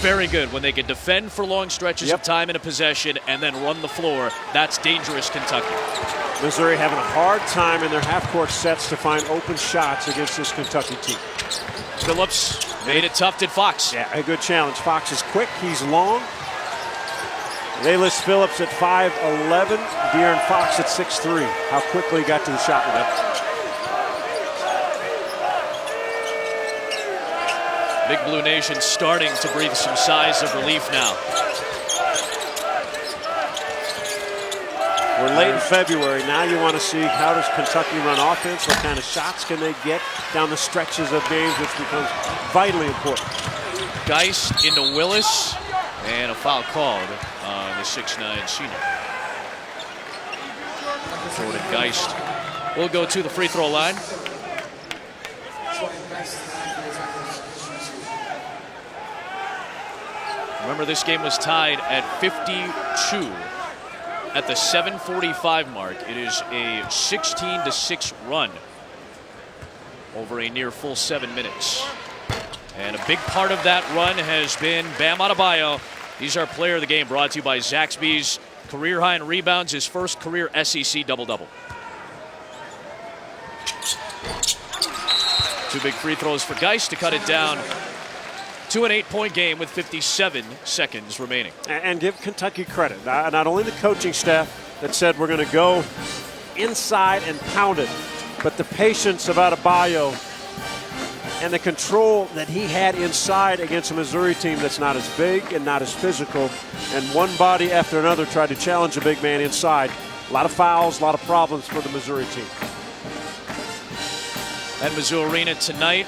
very good. When they can defend for long stretches of time in a possession and then run the floor, that's dangerous Kentucky. Missouri having a hard time in their half-court sets to find open shots against this Kentucky team. Phillips made it tough, did Fox. Yeah, a good challenge. Fox is quick, he's long. They list Phillips at 5'11", De'Aaron Fox at 6'3". How quickly he got to the shot with that. Big Blue Nation starting to breathe some sighs of relief now. We're late in February. Now you want to see how does Kentucky run offense? What kind of shots can they get down the stretches of games, which becomes vitally important. Geist into Willis, and a foul called on the 6'9" senior. Jordan Geist will go to the free throw line. Remember, this game was tied at 52 at the 7:45 mark. It is a 16-6 run over a near full 7 minutes. And a big part of that run has been Bam Adebayo. He's our player of the game, brought to you by Zaxby's. Career high in rebounds, his first career SEC double-double. 2 big free throws for Geist to cut it down to an 8-point game with 57 seconds remaining. And give Kentucky credit. Not only the coaching staff that said we're going to go inside and pound it, but the patience of Adebayo and the control that he had inside against a Missouri team that's not as big and not as physical. And one body after another tried to challenge a big man inside. A lot of fouls, a lot of problems for the Missouri team. At Mizzou Arena tonight,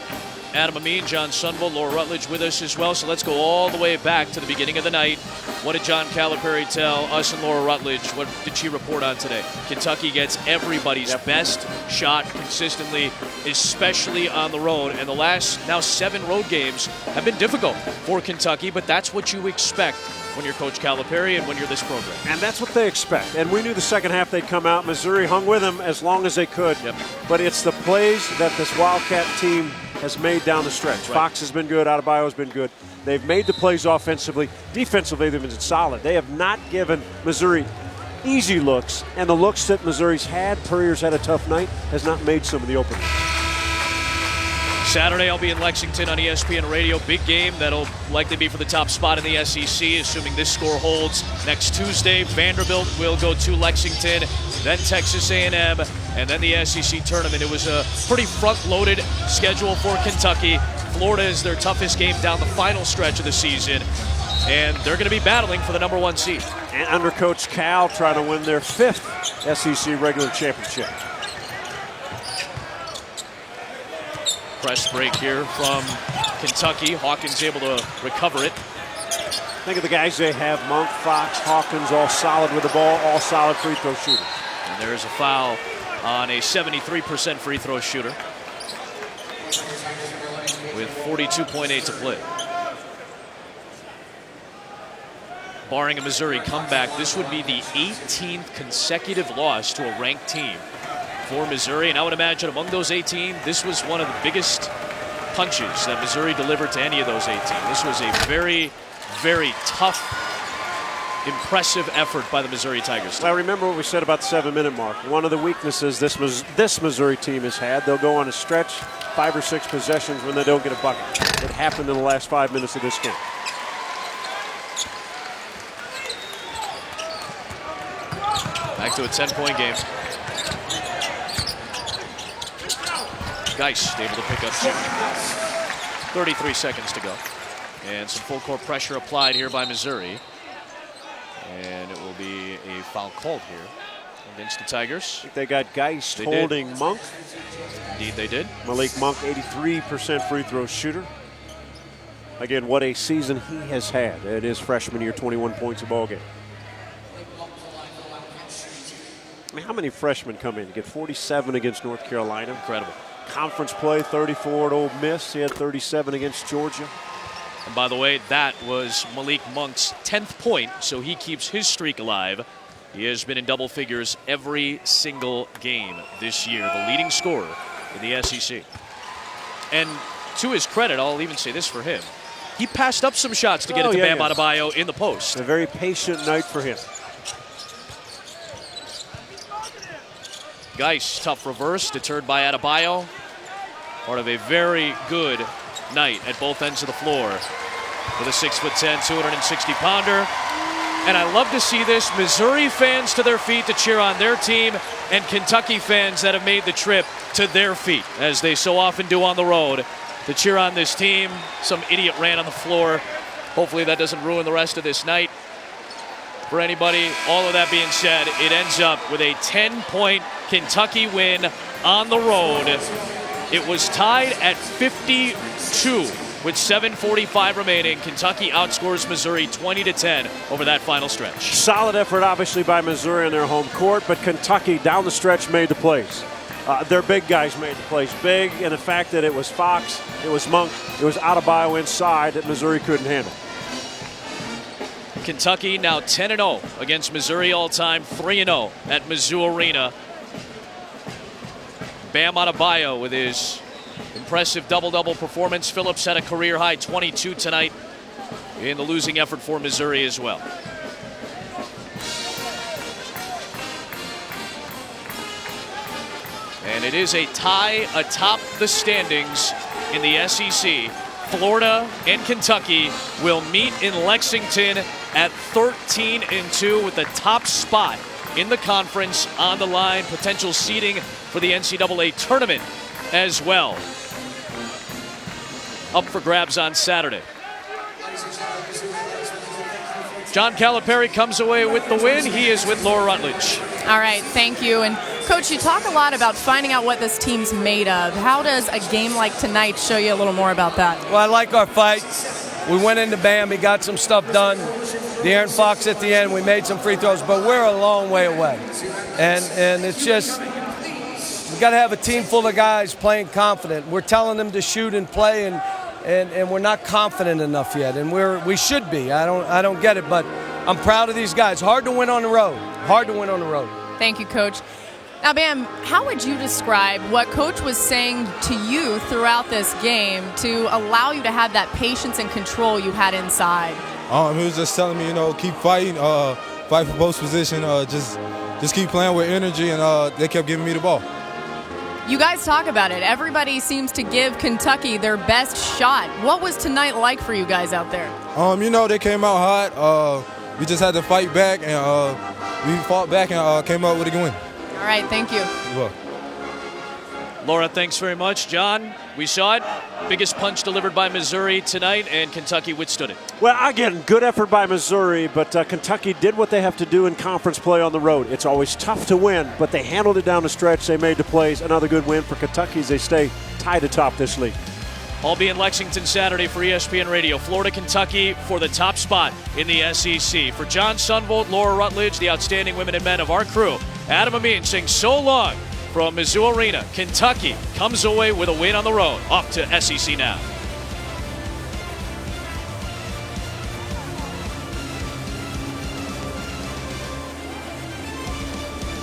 Adam Amin, John Sunville, Laura Rutledge with us as well. So let's go all the way back to the beginning of the night. What did John Calipari tell us and Laura Rutledge? What did she report on today? Kentucky gets everybody's best shot consistently, especially on the road. And the last now 7 road games have been difficult for Kentucky, but that's what you expect when you're Coach Calipari and when you're this program. And that's what they expect. And we knew the second half they'd come out. Missouri hung with them as long as they could. Yep. But it's the plays that this Wildcat team has made down the stretch. Right. Fox has been good. Adebayo has been good. They've made the plays offensively. Defensively, they've been solid. They have not given Missouri easy looks. And the looks that Missouri's had, Purrier's had a tough night, has not made some of the openings. Saturday, I'll be in Lexington on ESPN Radio. Big game that'll likely be for the top spot in the SEC, assuming this score holds. Next Tuesday, Vanderbilt will go to Lexington, then Texas A&M, and then the SEC tournament. It was a pretty front-loaded schedule for Kentucky. Florida is their toughest game down the final stretch of the season, and they're going to be battling for the #1 seed. And under Coach Cal, trying to win their 5th SEC regular championship. Press break here from Kentucky. Hawkins able to recover it. Think of the guys they have, Monk, Fox, Hawkins, all solid with the ball, all solid free throw shooters. And there's a foul on a 73% free throw shooter with 42.8 to play. Barring a Missouri comeback, this would be the 18th consecutive loss to a ranked team for Missouri, and I would imagine among those 18, this was one of the biggest punches that Missouri delivered to any of those 18. This was a very, very tough, impressive effort by the Missouri Tigers. Well, remember what we said about the 7-minute mark. One of the weaknesses this Missouri team has had, they'll go on a stretch, 5 or 6 possessions when they don't get a bucket. It happened in the last 5 minutes of this game. Back to a 10-point game. Geist able to pick up 2. 33 seconds to go. And some full court pressure applied here by Missouri. And it will be a foul called here against the Tigers. They got Geist holding Monk. Indeed they did. Malik Monk, 83% free throw shooter. Again, what a season he has had in his freshman year, 21 points a ball game. I mean, how many freshmen come in? You get 47 against North Carolina. Incredible. Conference play, 34 at Ole Miss. He had 37 against Georgia. And by the way, that was Malik Monk's 10th point, so he keeps his streak alive. He has been in double figures every single game this year, the leading scorer in the SEC. And to his credit, I'll even say this for him. He passed up some shots to get it to Bam Adebayo in the post. A very patient night for him. Geist, tough reverse, deterred by Adebayo. Part of a very good night at both ends of the floor with a 6'10", 260-pounder. And I love to see this. Missouri fans to their feet to cheer on their team, and Kentucky fans that have made the trip to their feet, as they so often do on the road, to cheer on this team. Some idiot ran on the floor. Hopefully that doesn't ruin the rest of this night for anybody. All of that being said, it ends up with a 10-point Kentucky win on the road. It was tied at 52 with 7:45 remaining. Kentucky outscores Missouri 20-10 over that final stretch. Solid effort, obviously, by Missouri in their home court, but Kentucky down the stretch made the plays. Their big guys made the plays big, and the fact that it was Fox, it was Monk, it was Adebayo inside that Missouri couldn't handle. Kentucky now 10-0 against Missouri all-time, 3-0 at Mizzou Arena. Bam Adebayo with his impressive double-double performance. Phillips had a career-high 22 tonight in the losing effort for Missouri as well. And it is a tie atop the standings in the SEC. Florida and Kentucky will meet in Lexington at 13-2 with the top spot in the conference on the line. Potential seeding for the NCAA tournament as well up for grabs on Saturday. John Calipari comes away with the win. He is with Laura Rutledge. All right, thank you. And Coach, you talk a lot about finding out what this team's made of. How does a game like tonight show you a little more about that? Well, I like our fight. We went into Bam. He got some stuff done. De'Aaron Fox at the end, we made some free throws, but we're a long way away. And it's just, we got to have a team full of guys playing confident. We're telling them to shoot and play, and we're not confident enough yet. And we should be. I don't get it, but I'm proud of these guys. Hard to win on the road. Hard to win on the road. Thank you, Coach. Now, Bam, how would you describe what Coach was saying to you throughout this game to allow you to have that patience and control you had inside? He was just telling me, keep fighting, fight for post position, just keep playing with energy, and they kept giving me the ball. You guys talk about it. Everybody seems to give Kentucky their best shot. What was tonight like for you guys out there? They came out hot. We just had to fight back, and we fought back and came out with a good win. All right, thank you. You're welcome. Laura, thanks very much. John, we saw it. Biggest punch delivered by Missouri tonight, and Kentucky withstood it. Well, again, good effort by Missouri, but Kentucky did what they have to do in conference play on the road. It's always tough to win, but they handled it down the stretch. They made the plays. Another good win for Kentucky as they stay tied atop this league. I'll be in Lexington Saturday for ESPN Radio. Florida, Kentucky for the top spot in the SEC. For John Sunvolt, Laura Rutledge, the outstanding women and men of our crew, Adam Amin saying so long from Mizzou Arena. Kentucky comes away with a win on the road. Off to SEC now.